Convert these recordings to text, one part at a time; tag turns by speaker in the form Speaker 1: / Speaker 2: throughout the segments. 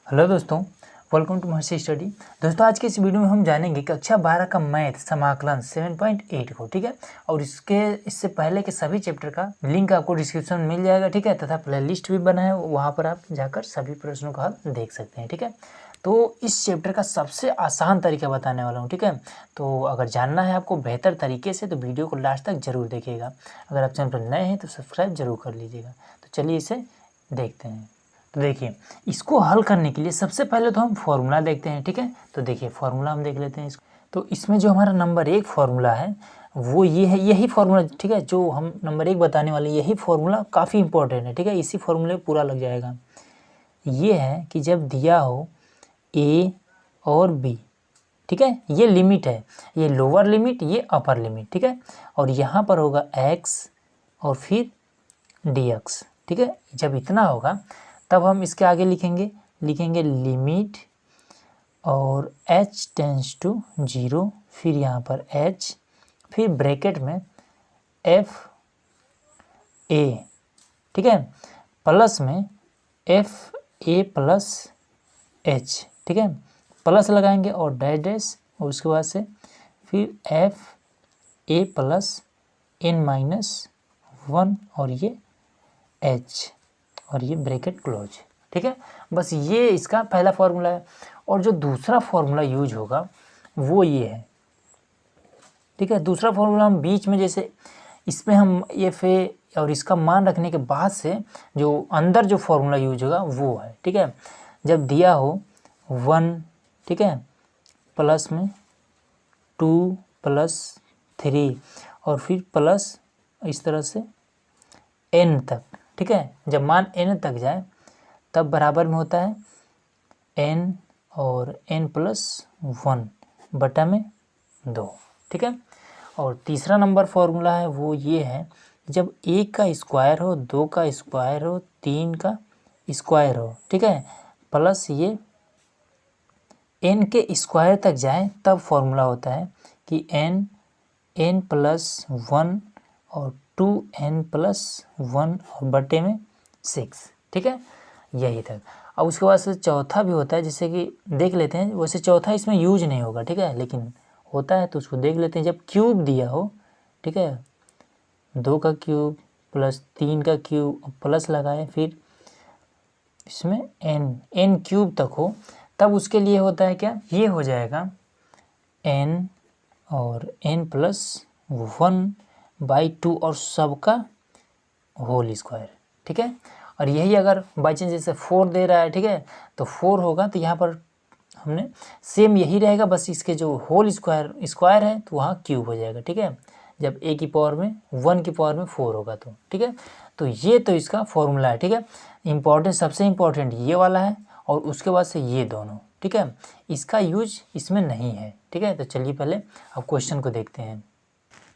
Speaker 1: Hello दोस्तों, welcome to Maharshi study. दोस्तों आज के इस वीडियो में हम जानेंगे कक्षा 12 का मैथ समाकलन 7.8 को, ठीक है। और इससे पहले के सभी चैप्टर का लिंक आपको डिस्क्रिप्शन में मिल जाएगा, ठीक है। तथा प्ले लिस्ट भी बना है, वहाँ पर आप जाकर सभी प्रश्नों का हल देख सकते हैं, ठीक है। तो इस चैप्टर का सबसे आसान तरीका बताने वाला हूँ, ठीक है। तो अगर जानना है आपको बेहतर तरीके से तो वीडियो को लास्ट तक जरूर देखिएगा। अगर आप चैनल पर नए हैं तो सब्सक्राइब जरूर कर लीजिएगा। तो चलिए इसे देखते हैं। तो देखिए, इसको हल करने के लिए सबसे पहले तो हम फॉर्मूला देखते हैं, ठीक है। तो देखिए फॉर्मूला हम देख लेते हैं इसको। तो इसमें जो हमारा नंबर 1 फार्मूला है वो ये है, यही फार्मूला, ठीक है। जो हम नंबर 1 बताने वाले यही फार्मूला काफ़ी इंपॉर्टेंट है, ठीक है। इसी फार्मूले पूरा लग जाएगा। ये है कि जब दिया हो ए और बी, ठीक है, ये लिमिट है, ये लोअर लिमिट, ये अपर लिमिट, ठीक है। और यहाँ पर होगा एक्स और फिर डी एक्स, ठीक है। जब इतना होगा तब हम इसके आगे लिखेंगे लिमिट और h टेंस टू 0, फिर यहाँ पर h, फिर ब्रैकेट में f a, ठीक है, प्लस में f a प्लस h, ठीक है। प्लस लगाएंगे और डैश डैश, और उसके बाद से फिर f a plus n minus 1 और ये h और ये ब्रैकेट क्लोज, ठीक है। बस ये इसका पहला फार्मूला है। और जो दूसरा फार्मूला यूज होगा वो ये है, ठीक है। दूसरा फार्मूला हम बीच में, जैसे इसमें हम एफ ए और इसका मान रखने के बाद से जो अंदर जो फार्मूला यूज होगा वो है, ठीक है। जब दिया हो 1, ठीक है, प्लस में 2 प्लस 3 और फिर प्लस इस तरह से n तक, ठीक है। जब मान n तक जाए तब बराबर में होता है n और n प्लस 1 बटा में 2, ठीक है। और तीसरा नंबर फॉर्मूला है वो ये है, जब 1 का स्क्वायर हो, 2 का स्क्वायर हो, 3 का स्क्वायर हो, ठीक है, प्लस ये n के स्क्वायर तक जाए तब फॉर्मूला होता है कि n प्लस 1 और 2n प्लस 1 और बटे में 6, ठीक है, यही तक। अब उसके बाद से चौथा भी होता है, जैसे कि देख लेते हैं। वैसे चौथा इसमें यूज नहीं होगा, ठीक है, लेकिन होता है तो उसको देख लेते हैं। जब क्यूब दिया हो, ठीक है, 2 का क्यूब प्लस 3 का क्यूब प्लस लगाए, फिर इसमें n क्यूब तक हो, तब उसके लिए होता है क्या, ये हो जाएगा n और n प्लस 1/2 और सबका होल स्क्वायर, ठीक है। और यही अगर बाई चांस जैसे 4 दे रहा है, ठीक है, तो 4 होगा तो यहाँ पर हमने सेम यही रहेगा, बस इसके जो होल स्क्वायर है तो वहाँ क्यूब हो जाएगा, ठीक है। जब a की पावर में 1 की पावर में 4 होगा तो, ठीक है। तो ये तो इसका फॉर्मूला है, ठीक है। इम्पॉर्टेंट, सबसे इम्पॉर्टेंट ये वाला है और उसके बाद से ये दोनों, ठीक है। इसका यूज इसमें नहीं है, ठीक है। तो चलिए पहले अब क्वेश्चन को देखते हैं।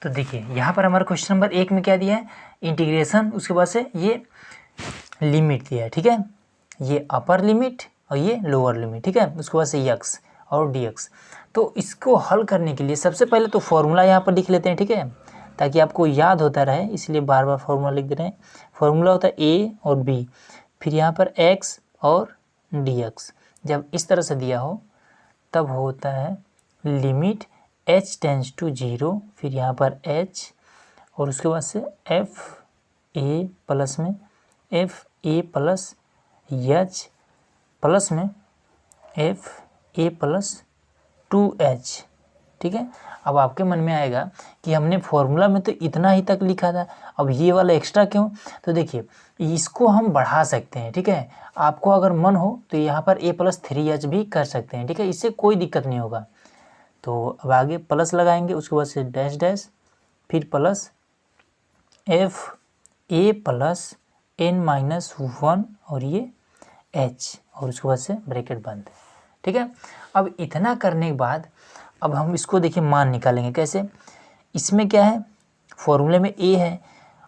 Speaker 1: तो देखिए यहाँ पर हमारा क्वेश्चन नंबर 1 में क्या दिया है, इंटीग्रेशन, उसके बाद से ये लिमिट दिया है, ठीक है, ये अपर लिमिट और ये लोअर लिमिट, ठीक है। उसके बाद से x और dx। तो इसको हल करने के लिए सबसे पहले तो फॉर्मूला यहाँ पर लिख लेते हैं, ठीक है, ताकि आपको याद होता रहे, इसलिए बार बार फॉर्मूला लिख दे रहे हैं। फॉर्मूला होता है a और b, फिर यहाँ पर x और dx। जब इस तरह से दिया हो तब होता है लिमिट h टेंस टू 0, फिर यहाँ पर h और उसके बाद से f a प्लस में f a plus h plus में f a प्लस 2h, ठीक है। अब आपके मन में आएगा कि हमने फॉर्मूला में तो इतना ही तक लिखा था, अब ये वाला एक्स्ट्रा क्यों। तो देखिए इसको हम बढ़ा सकते हैं, ठीक है। आपको अगर मन हो तो यहाँ पर a प्लस 3h भी कर सकते हैं, ठीक है, इससे कोई दिक्कत नहीं होगा। तो अब आगे प्लस लगाएंगे, उसके बाद से डैश डैश, फिर plus f a plus n minus 1 और ये h और उसके बाद से ब्रैकेट बंद, ठीक है। अब इतना करने के बाद अब हम इसको देखिए मान निकालेंगे कैसे। इसमें क्या है, फॉर्मूले में a है।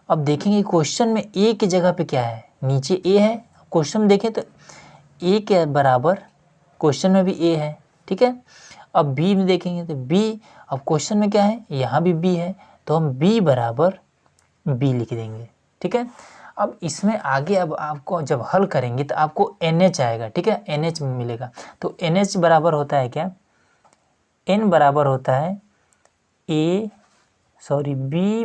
Speaker 1: अब देखेंगे क्वेश्चन में a की जगह पे क्या है, नीचे a है, क्वेश्चन में देखें तो a के बराबर क्वेश्चन में भी a है, ठीक है। अब b में देखेंगे तो b, अब क्वेश्चन में क्या है, यहाँ भी b है, तो हम b बराबर b लिख देंगे, ठीक है। अब इसमें आगे अब आपको जब हल करेंगे तो आपको NH आएगा, ठीक है, NH मिलेगा। तो NH बराबर होता है क्या, N बराबर होता है B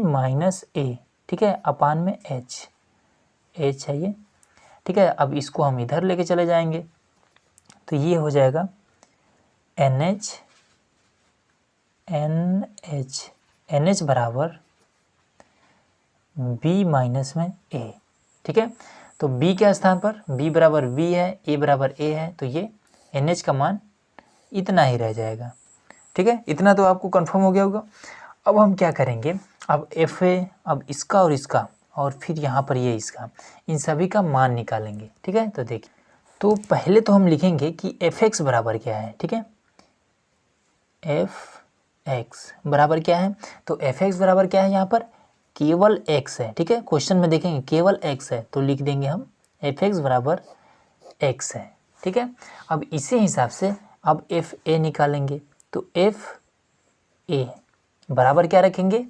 Speaker 1: माइनस A, ठीक है, अपान में H है ये, ठीक है। अब इसको हम इधर लेके चले जाएंगे तो ये हो जाएगा NH बराबर B माइनस में A, ठीक है। तो B के स्थान पर B बराबर B है, A बराबर A है, तो ये NH का मान इतना ही रह जाएगा, ठीक है। इतना तो आपको कंफर्म हो गया होगा। अब हम क्या करेंगे, अब FA, अब इसका और इसका और फिर यहाँ पर ये इसका, इन सभी का मान निकालेंगे, ठीक है। तो देखिए, तो पहले तो हम लिखेंगे कि fx बराबर क्या है, ठीक है, fx बराबर क्या है, तो fx बराबर क्या है, यहाँ पर केवल x है, ठीक है। क्वेश्चन में देखेंगे केवल x है तो लिख देंगे हम fx बराबर x है, ठीक है। अब इसी हिसाब से अब fa निकालेंगे, तो fa बराबर क्या रखेंगे,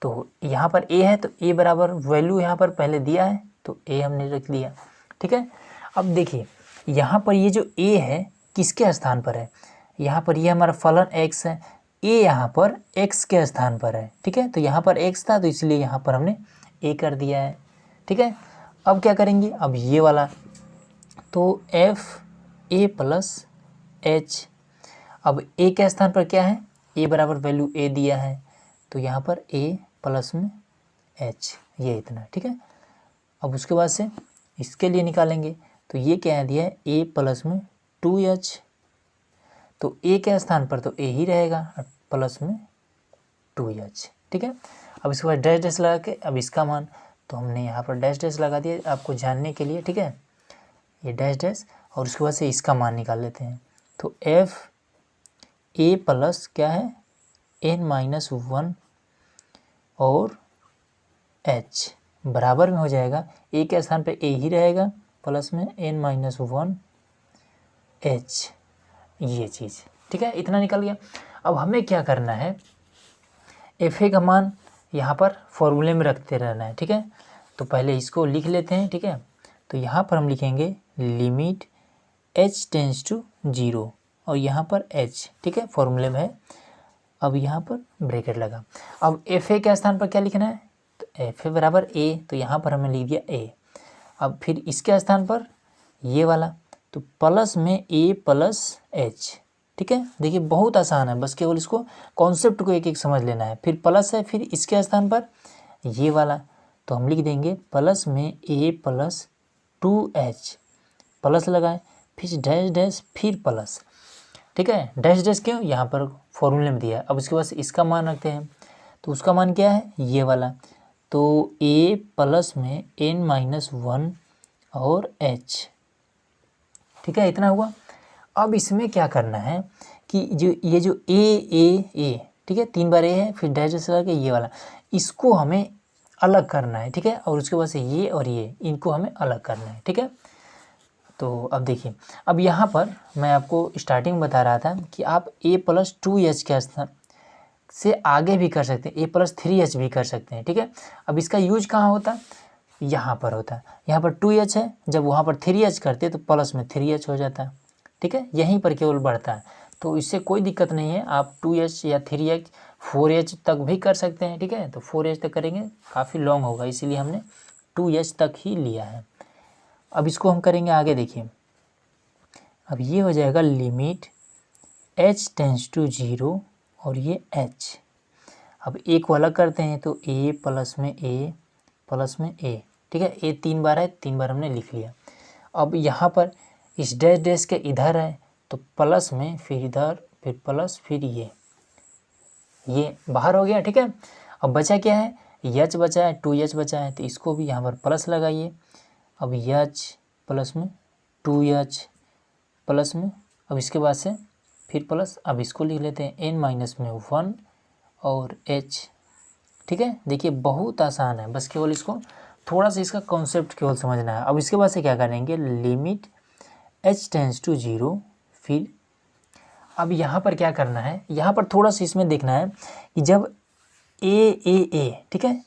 Speaker 1: तो यहाँ पर a है तो a बराबर वैल्यू यहाँ पर पहले दिया है तो a हमने रख दिया, ठीक है। अब देखिए यहाँ पर ये जो a है किसके स्थान पर है, यहाँ पर ये हमारा फलन x है, a यहाँ पर x के स्थान पर है, ठीक है। तो यहाँ पर x था तो इसलिए यहाँ पर हमने a कर दिया है, ठीक है। अब क्या करेंगे, अब ये वाला, तो fa प्लस h, अब a के स्थान पर क्या है, a बराबर वैल्यू a दिया है तो यहाँ पर a प्लस में h, ये इतना, ठीक है। अब उसके बाद से इसके लिए निकालेंगे तो ये क्या दिया है, a प्लस में 2h, तो a के स्थान पर तो a ही रहेगा प्लस में 2h, ठीक है। अब इसके बाद डैश डैश लगा के अब इसका मान, तो हमने यहाँ पर डैश डैश लगा दिया आपको जानने के लिए, ठीक है, ये डैश डैश, और उसके बाद से इसका मान निकाल लेते हैं। तो fa प्लस क्या है n-1 और h बराबर में हो जाएगा, a के स्थान पे a ही रहेगा प्लस में n-1 h, ये चीज़, ठीक है। इतना निकल गया। अब हमें क्या करना है, fa का मान यहाँ पर फॉर्मूले में रखते रहना है, ठीक है। तो पहले इसको लिख लेते हैं, ठीक है। तो यहाँ पर हम लिखेंगे लिमिट h टेंस टू 0 और यहाँ पर h, ठीक है, फॉर्मूले में है। अब यहाँ पर ब्रैकेट लगा। अब fa के स्थान पर क्या लिखना है, तो fa बराबर a, तो यहाँ पर हमने लिख दिया a। अब फिर इसके स्थान पर ये वाला, तो प्लस में a प्लस h, ठीक है। देखिए बहुत आसान है, बस केवल इसको कॉन्सेप्ट को एक एक समझ लेना है। फिर प्लस है, फिर इसके स्थान पर ये वाला, तो हम लिख देंगे प्लस में a प्लस 2h, प्लस लगाए, फिर डैश डैश, फिर प्लस, ठीक है। डैश डैश क्यों, यहाँ पर फॉर्मूले में दिया है। अब इसके बाद इसका मान रखते हैं, तो उसका मान क्या है, ये वाला, तो a प्लस में n-1 और h, ठीक है, इतना हुआ। अब इसमें क्या करना है कि जो ये जो a, ठीक है, 3 बार a है, फिर डैश डैश लगा के ये वाला, इसको हमें अलग करना है, ठीक है। और उसके बाद से ये और ये, इनको हमें अलग करना है, ठीक है। तो अब देखिए, अब यहाँ पर मैं आपको स्टार्टिंग में बता रहा था कि आप a प्लस 2h के स्थान से आगे भी कर सकते हैं, a प्लस 3h भी कर सकते हैं, ठीक है। अब इसका यूज कहाँ होता है, यहाँ पर होता है। यहाँ पर 2h है, जब वहाँ पर 3h करते तो प्लस में 3h हो जाता है, ठीक है, यहीं पर केवल बढ़ता है। तो इससे कोई दिक्कत नहीं है, आप 2h या 3h 4h तक भी कर सकते हैं, ठीक है। तो 4h तक करेंगे काफ़ी लॉन्ग होगा, इसीलिए हमने 2h तक ही लिया है। अब इसको हम करेंगे आगे, देखिए अब ये हो जाएगा लिमिट h टेंस टू 0 और ये h। अब a को अलग करते हैं तो a प्लस में a, ठीक है, a 3 बार है, 3 बार हमने लिख लिया। अब यहाँ पर इस डैश डैश के इधर है तो प्लस में, फिर इधर, फिर प्लस, फिर ये बाहर हो गया, ठीक है। अब बचा क्या है, h बचा है, 2h बचा है, तो इसको भी यहाँ पर प्लस लगाइए। अब h प्लस में 2h प्लस में, अब इसके बाद से फिर प्लस, अब इसको लिख लेते हैं n-1 और h, ठीक है। देखिए बहुत आसान है, बस केवल इसको थोड़ा सा इसका कॉन्सेप्ट केवल समझना है। अब इसके बाद से क्या करेंगे, लिमिट h टेंस टू 0, फिर अब यहाँ पर क्या करना है, यहाँ पर थोड़ा सा इसमें देखना है कि जब a, ठीक है,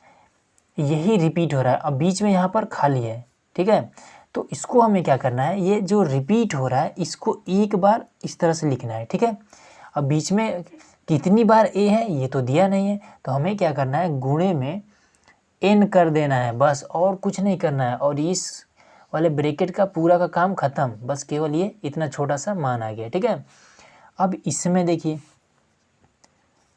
Speaker 1: यही रिपीट हो रहा है। अब बीच में यहाँ पर खाली है, ठीक है। तो इसको हमें क्या करना है, ये जो रिपीट हो रहा है इसको एक बार इस तरह से लिखना है, ठीक है। अब बीच में कितनी बार ए है ये तो दिया नहीं है, तो हमें क्या करना है, गुणे में एन कर देना है बस, और कुछ नहीं करना है। और इस वाले ब्रैकेट का पूरा का काम खत्म, बस केवल ये इतना छोटा सा मान आ गया, ठीक है। अब इसमें देखिए,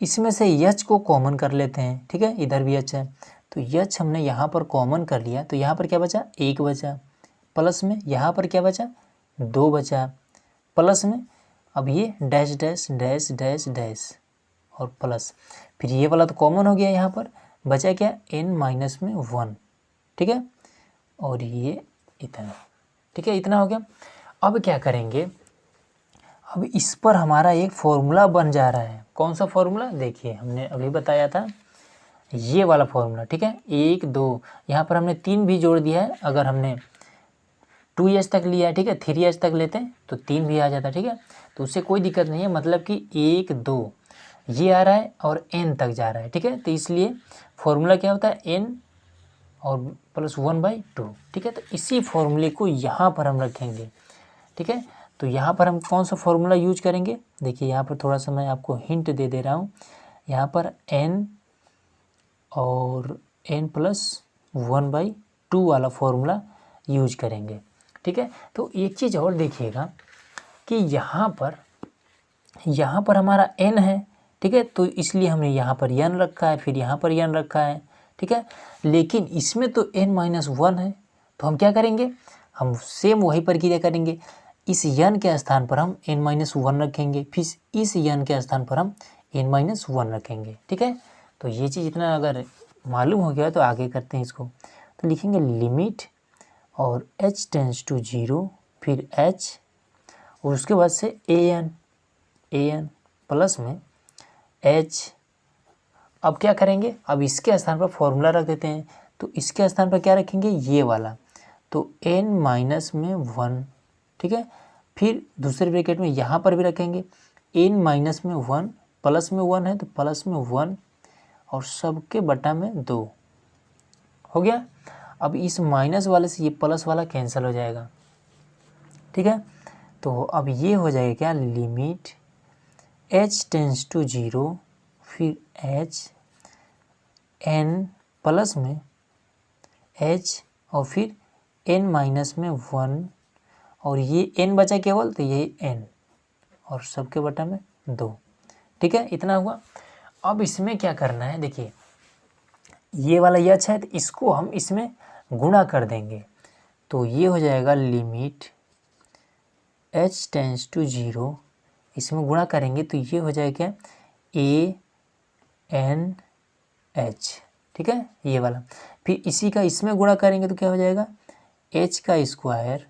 Speaker 1: इसमें से यच को कॉमन कर लेते हैं, ठीक है। इधर भी यच है, तो यच हमने यहाँ पर कॉमन कर लिया, तो यहाँ पर क्या बचा, 1 बचा, प्लस में यहाँ पर क्या बचा, 2 बचा, प्लस में अब ये dash dash dash dash dash और प्लस, फिर ये वाला तो कॉमन हो गया, यहाँ पर बचा क्या, n-1, ठीक है। और ये इतना, ठीक है, इतना हो गया। अब क्या करेंगे, अब इस पर हमारा एक फॉर्मूला बन जा रहा है। कौन सा फॉर्मूला, देखिए हमने अभी बताया था ये वाला फॉर्मूला, ठीक है। 1 2 यहाँ पर हमने 3 भी जोड़ दिया है। अगर हमने 2h तक लिया है, ठीक है, 3h तक लेते हैं तो 3 भी आ जाता है, ठीक है। तो उससे कोई दिक्कत नहीं है, मतलब कि 1 2 ये आ रहा है और n तक जा रहा है, ठीक है। तो इसलिए फॉर्मूला क्या होता है, n और +1/2, ठीक है। तो इसी फॉर्मूले को यहाँ पर हम रखेंगे, ठीक है। तो यहाँ पर हम कौन सा फॉर्मूला यूज करेंगे, देखिए यहाँ पर थोड़ा सा मैं आपको हिंट दे दे रहा हूँ। यहाँ पर n और n+1/2 वाला फॉर्मूला यूज करेंगे, ठीक है। तो एक चीज़ और देखिएगा कि यहाँ पर हमारा n है, ठीक है, तो इसलिए हमने यहाँ पर n रखा है, फिर यहाँ पर n रखा है, ठीक है। लेकिन इसमें तो n-1 है, तो हम क्या करेंगे, हम सेम वही प्रक्रिया करेंगे। इस n के स्थान पर हम n-1 रखेंगे, फिर इस n के स्थान पर हम n-1 रखेंगे, ठीक है। तो ये चीज़ इतना अगर मालूम हो गया तो आगे करते हैं इसको। तो लिखेंगे लिमिट और h टेंड्स टू 0, फिर h और उसके बाद से an प्लस में h। अब क्या करेंगे, अब इसके स्थान पर फॉर्मूला रख देते हैं, तो इसके स्थान पर क्या रखेंगे, ये वाला, तो n-1, ठीक है। फिर दूसरे ब्रैकेट में यहाँ पर भी रखेंगे n-1, प्लस में 1 है तो प्लस में 1 और सबके बटा में 2 हो गया। अब इस माइनस वाले से ये प्लस वाला कैंसिल हो जाएगा, ठीक है। तो अब ये हो जाएगा क्या, लिमिट h टेंड्स टू 0, फिर h n प्लस में h और फिर n-1 और ये n बचा केवल, तो ये n और सबके बटा में 2, ठीक है, इतना हुआ। अब इसमें क्या करना है, देखिए ये वाला यच है तो इसको हम इसमें गुणा कर देंगे, तो ये हो जाएगा लिमिट h टेंड्स टू 0, इसमें गुणा करेंगे तो ये हो जाएगा a-n-h, ठीक है, ये वाला। फिर इसी का इसमें गुणा करेंगे तो क्या हो जाएगा, h का स्क्वायर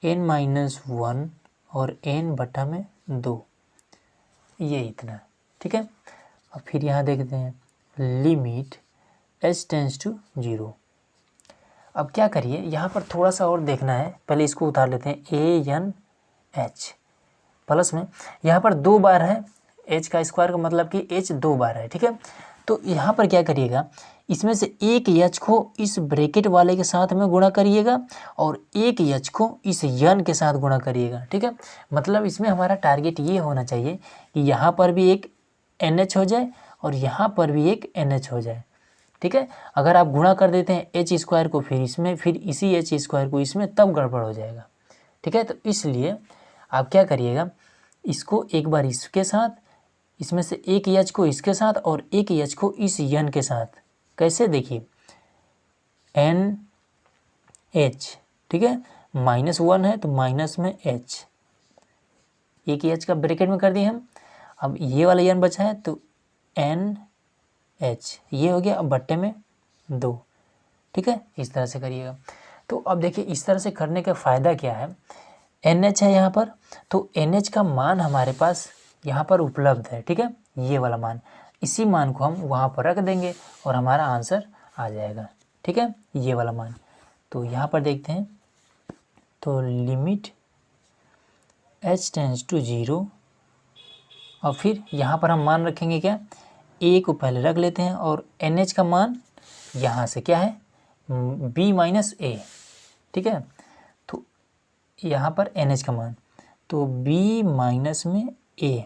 Speaker 1: n-1 और n बटा में 2, ये इतना, ठीक है। अब फिर यहाँ देखते हैं लिमिट h टेंड्स टू 0। अब क्या करिए, यहाँ पर थोड़ा सा और देखना है, पहले इसको उतार लेते हैं a-n-h प्लस में यहाँ पर 2 बार है, h का स्क्वायर का मतलब कि h 2 बार है, ठीक है। तो यहाँ पर क्या करिएगा, इसमें से एक h को इस ब्रैकेट वाले के साथ में गुणा करिएगा और एक h को इस n के साथ गुणा करिएगा, ठीक है। मतलब इसमें हमारा टारगेट ये होना चाहिए कि यहाँ पर भी एक NH हो जाए और यहाँ पर भी एक NH हो जाए, ठीक है। अगर आप गुणा कर देते हैं h स्क्वायर को फिर इसमें, फिर इसी h स्क्वायर को इसमें, तब गड़बड़ हो जाएगा, ठीक है। तो इसलिए आप क्या करिएगा, इसको एक बार इसके साथ, इसमें से एक एच को इसके साथ और एक एच को इस n के साथ, कैसे, देखिए NH, ठीक है, -1 है तो माइनस में h, एक एच का ब्रैकेट में कर दिए हम। अब ये वाला n बचा है तो NH, ये हो गया, अब बट्टे में 2, ठीक है, इस तरह से करिएगा। तो अब देखिए इस तरह से करने का फ़ायदा क्या है, NH है यहाँ पर, तो NH का मान हमारे पास यहाँ पर उपलब्ध है, ठीक है, ये वाला मान, इसी मान को हम वहाँ पर रख देंगे और हमारा आंसर आ जाएगा, ठीक है, ये वाला मान। तो यहाँ पर देखते हैं, तो लिमिट h टेंड्स टू 0 और फिर यहाँ पर हम मान रखेंगे क्या, a को पहले रख लेते हैं और NH का मान यहाँ से क्या है b माइनस ए, ठीक है। तो यहाँ पर NH का मान, तो b माइनस में a,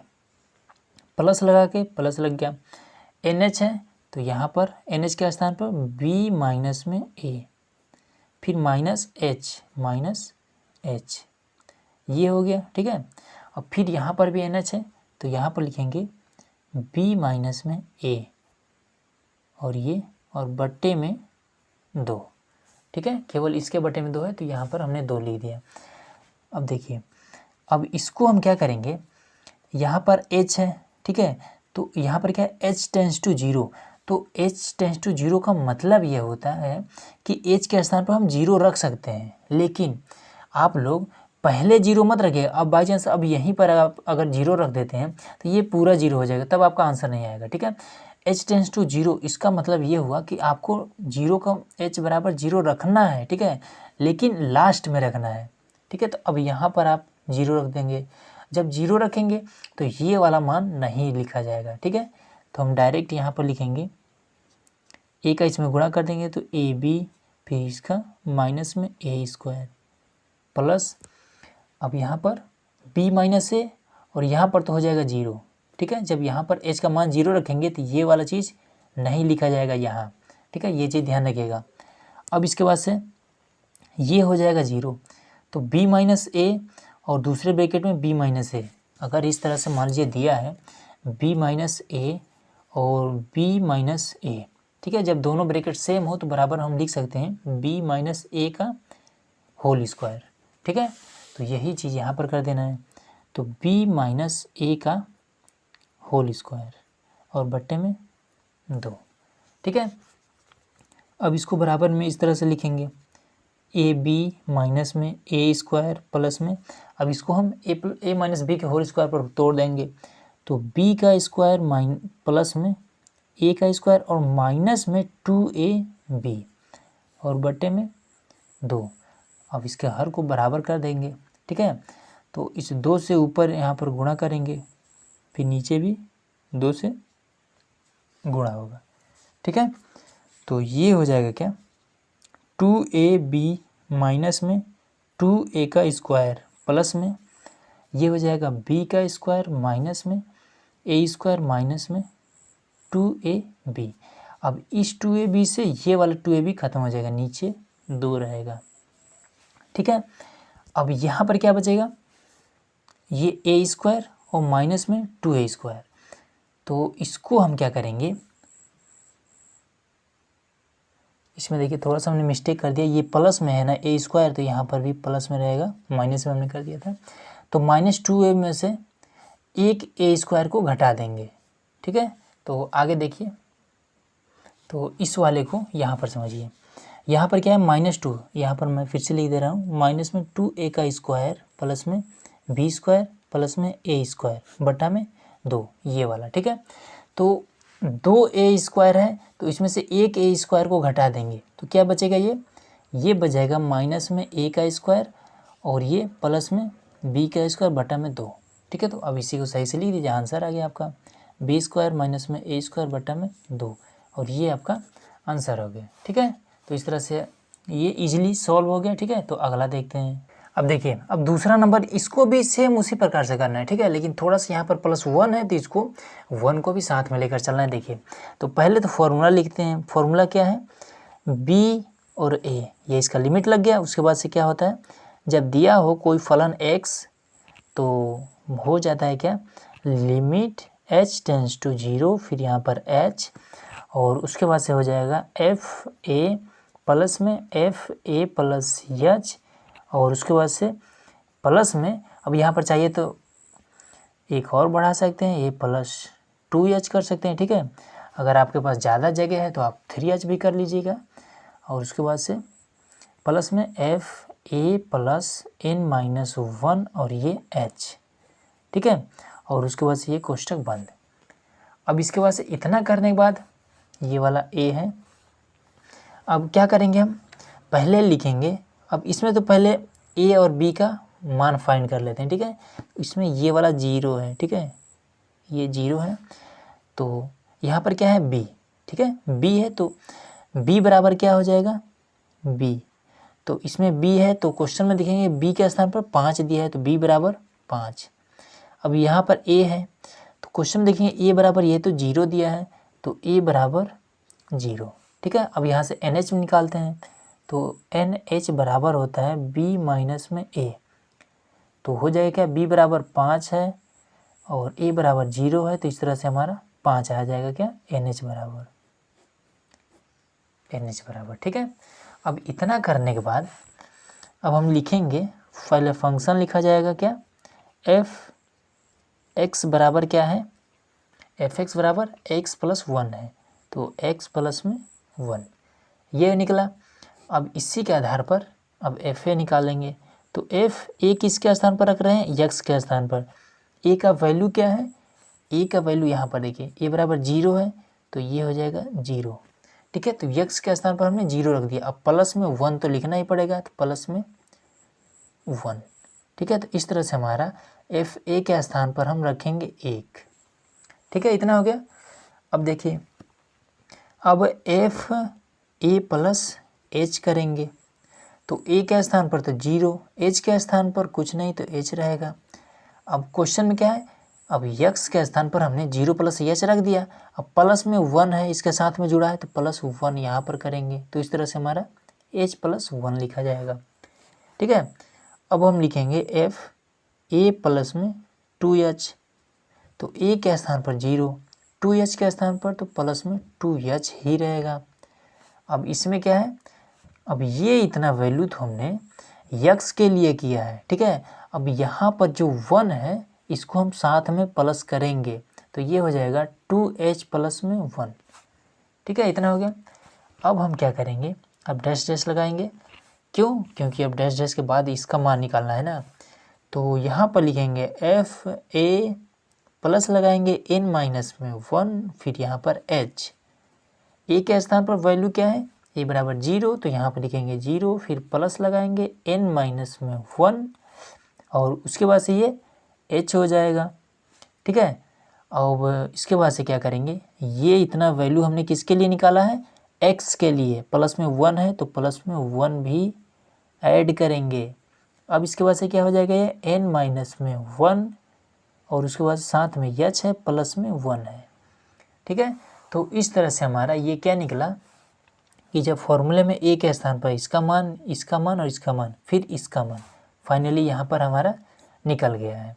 Speaker 1: प्लस लगा के प्लस लग गया, NH है तो यहाँ पर NH के स्थान पर b माइनस में a, फिर माइनस H, ये हो गया, ठीक है। और फिर यहाँ पर भी NH है तो यहाँ पर लिखेंगे b माइनस में a और ये, और बट्टे में 2, ठीक है। केवल इसके बट्टे में 2 है तो यहाँ पर हमने 2 लिख दिया। अब देखिए, अब इसको हम क्या करेंगे, यहाँ पर H है, ठीक है, तो यहाँ पर क्या है H टेंस टू 0, तो H टेंस टू 0 का मतलब ये होता है कि H के स्थान पर हम 0 रख सकते हैं, लेकिन आप लोग पहले 0 मत रखिए। अब बाई चांस अब यहीं पर आप अगर 0 रख देते हैं तो ये पूरा 0 हो जाएगा, तब आपका आंसर नहीं आएगा, ठीक है। H टेंस टू 0 इसका मतलब ये हुआ कि आपको 0 का H बराबर 0 रखना है, ठीक है, लेकिन लास्ट में रखना है, ठीक है। तो अब यहाँ पर आप 0 रख देंगे, जब 0 रखेंगे तो ये वाला मान नहीं लिखा जाएगा, ठीक है। तो हम डायरेक्ट यहाँ पर लिखेंगे a का इसमें गुणा कर देंगे तो AB, फिर इसका माइनस में a² प्लस, अब यहाँ पर b माइनस a और यहाँ पर तो हो जाएगा 0, ठीक है। जब यहाँ पर h का मान 0 रखेंगे तो ये वाला चीज़ नहीं लिखा जाएगा यहाँ, ठीक है, ये चीज़ ध्यान रखिएगा। अब इसके बाद से ये हो जाएगा 0, तो b माइनस a और दूसरे ब्रैकेट में b माइनस a, अगर इस तरह से मान लीजिए दिया है b माइनस a और b माइनस a, ठीक है। जब दोनों ब्रैकेट सेम हो तो बराबर हम लिख सकते हैं b माइनस a का होल स्क्वायर, ठीक है। तो यही चीज़ यहाँ पर कर देना है, तो b माइनस a का होल स्क्वायर और बट्टे में 2, ठीक है। अब इसको बराबर में इस तरह से लिखेंगे ab माइनस में a² प्लस में, अब इसको हम a माइनस b के होल स्क्वायर पर तोड़ देंगे, तो b का स्क्वायर प्लस में a का स्क्वायर और माइनस में 2ab और बट्टे में 2। अब इसके हर को बराबर कर देंगे, ठीक है। तो इस 2 से ऊपर यहाँ पर गुणा करेंगे, फिर नीचे भी 2 से गुणा होगा, ठीक है। तो ये हो जाएगा क्या 2ab माइनस में 2a का स्क्वायर प्लस में, ये हो जाएगा b का स्क्वायर माइनस में a² माइनस में 2ab। अब इस 2ab से ये वाला 2ab खत्म हो जाएगा, नीचे 2 रहेगा, ठीक है। अब यहाँ पर क्या बचेगा, ये a² और माइनस में 2a², तो इसको हम क्या करेंगे, इसमें देखिए थोड़ा सा हमने मिस्टेक कर दिया, ये प्लस में है ना a², तो यहाँ पर भी प्लस में रहेगा, माइनस में हमने कर दिया था, तो माइनस 2a में से एक a² को घटा देंगे, ठीक है। तो आगे देखिए, तो इस वाले को यहाँ पर समझिए, यहाँ पर क्या है -2, यहाँ पर मैं फिर से लिख दे रहा हूँ, माइनस में 2a का स्क्वायर प्लस में b² प्लस में a² बटा में 2, ये वाला, ठीक है। तो 2a² है तो इसमें से एक a² को घटा देंगे तो क्या बचेगा, ये बच जाएगा माइनस में a का स्क्वायर और ये प्लस में b का स्क्वायर बटा में 2, ठीक है। तो अब इसी को सही से लिख दीजिए, आंसर आ गया आपका b² माइनस में a² बटा में 2, और ये आपका आंसर हो गया, ठीक है। तो इस तरह से ये इजीली सॉल्व हो गया, ठीक है। तो अगला देखते हैं। अब देखिए, अब दूसरा नंबर, इसको भी सेम उसी प्रकार से करना है, ठीक है, लेकिन थोड़ा सा यहाँ पर +1 है तो इसको 1 को भी साथ में लेकर चलना है। देखिए, तो पहले तो फॉर्मूला लिखते हैं, फॉर्मूला क्या है, b और a, ये इसका लिमिट लग गया। उसके बाद से क्या होता है, जब दिया हो कोई फलन x तो हो जाता है क्या, लिमिट h टेंस टू 0, फिर यहाँ पर h, और उसके बाद से हो जाएगा fa प्लस में fa प्लस h, और उसके बाद से प्लस में, अब यहाँ पर चाहिए तो एक और बढ़ा सकते हैं, ये +2h कर सकते हैं, ठीक है। अगर आपके पास ज़्यादा जगह है तो आप 3h भी कर लीजिएगा, और उसके बाद से प्लस में fa प्लस n-1 और ये h, ठीक है, और उसके बाद से ये कोष्टक बंद। अब इसके बाद से इतना करने के बाद ये वाला a है, अब क्या करेंगे, हम पहले लिखेंगे, अब इसमें तो पहले a और b का मान फाइंड कर लेते हैं, ठीक है। इसमें ये वाला 0 है, ठीक है, ये 0 है, तो यहाँ पर क्या है b, ठीक है, b है, तो b बराबर क्या हो जाएगा b, तो इसमें b है तो क्वेश्चन में देखेंगे b के स्थान पर 5 दिया है तो b बराबर 5। अब यहाँ पर a है तो क्वेश्चन में देखेंगे a बराबर ये तो 0 दिया है तो a बराबर 0। ठीक है, अब यहाँ से NH निकालते हैं तो NH बराबर होता है b माइनस में a, तो हो जाएगा क्या b बराबर 5 है और a बराबर 0 है तो इस तरह से हमारा 5 आ जाएगा क्या NH बराबर। ठीक है, अब इतना करने के बाद अब हम लिखेंगे, पहले फंक्शन लिखा जाएगा क्या f(x) बराबर क्या है, f(x) बराबर x प्लस 1 है तो x प्लस में 1 ये निकला। अब इसी के आधार पर अब fa निकालेंगे तो fa किसके स्थान पर रख रहे हैं, x के स्थान पर। a का वैल्यू क्या है, a का वैल्यू यहाँ पर देखिए a बराबर 0 है तो ये हो जाएगा 0। ठीक है, तो x के स्थान पर हमने 0 रख दिया। अब प्लस में 1 तो लिखना ही पड़ेगा तो प्लस में 1। ठीक है, तो इस तरह से हमारा fa के स्थान पर हम रखेंगे 1। ठीक है, इतना हो गया। अब देखिए अब fa प्लस h करेंगे तो a के स्थान पर तो 0, h के स्थान पर कुछ नहीं तो h रहेगा। अब क्वेश्चन में क्या है, अब x के स्थान पर हमने 0 प्लस h रख दिया। अब प्लस में 1 है इसके साथ में जुड़ा है तो प्लस 1 यहाँ पर करेंगे तो इस तरह से हमारा h प्लस 1 लिखा जाएगा। ठीक है, अब हम लिखेंगे fa प्लस में 2h तो a के स्थान पर 0, 2h के स्थान पर तो प्लस में 2h ही रहेगा। अब इसमें क्या है, अब ये इतना वैल्यू तो हमने x के लिए किया है। ठीक है, अब यहाँ पर जो 1 है इसको हम साथ में प्लस करेंगे तो ये हो जाएगा 2h प्लस में 1। ठीक है, इतना हो गया। अब हम क्या करेंगे, अब डैश डैश लगाएंगे, क्यों, क्योंकि अब डैश डैश के बाद इसका मान निकालना है ना। तो यहाँ पर लिखेंगे fa प्लस लगाएंगे n माइनस में 1, फिर यहाँ पर h, a के स्थान पर वैल्यू क्या है a बराबर 0 तो यहाँ पर लिखेंगे 0, फिर प्लस लगाएंगे n माइनस में 1 और उसके बाद से ये h हो जाएगा। ठीक है, अब इसके बाद से क्या करेंगे, ये इतना वैल्यू हमने किसके लिए निकाला है, x के लिए, प्लस में 1 है तो प्लस में 1 भी ऐड करेंगे। अब इसके बाद से क्या हो जाएगा, ये n माइनस में 1 और उसके बाद साथ में h है प्लस में 1 है। ठीक है, तो इस तरह से हमारा ये क्या निकला कि जब फॉर्मूले में a के स्थान पर इसका मान और इसका मान फिर इसका मान फाइनली यहाँ पर हमारा निकल गया है।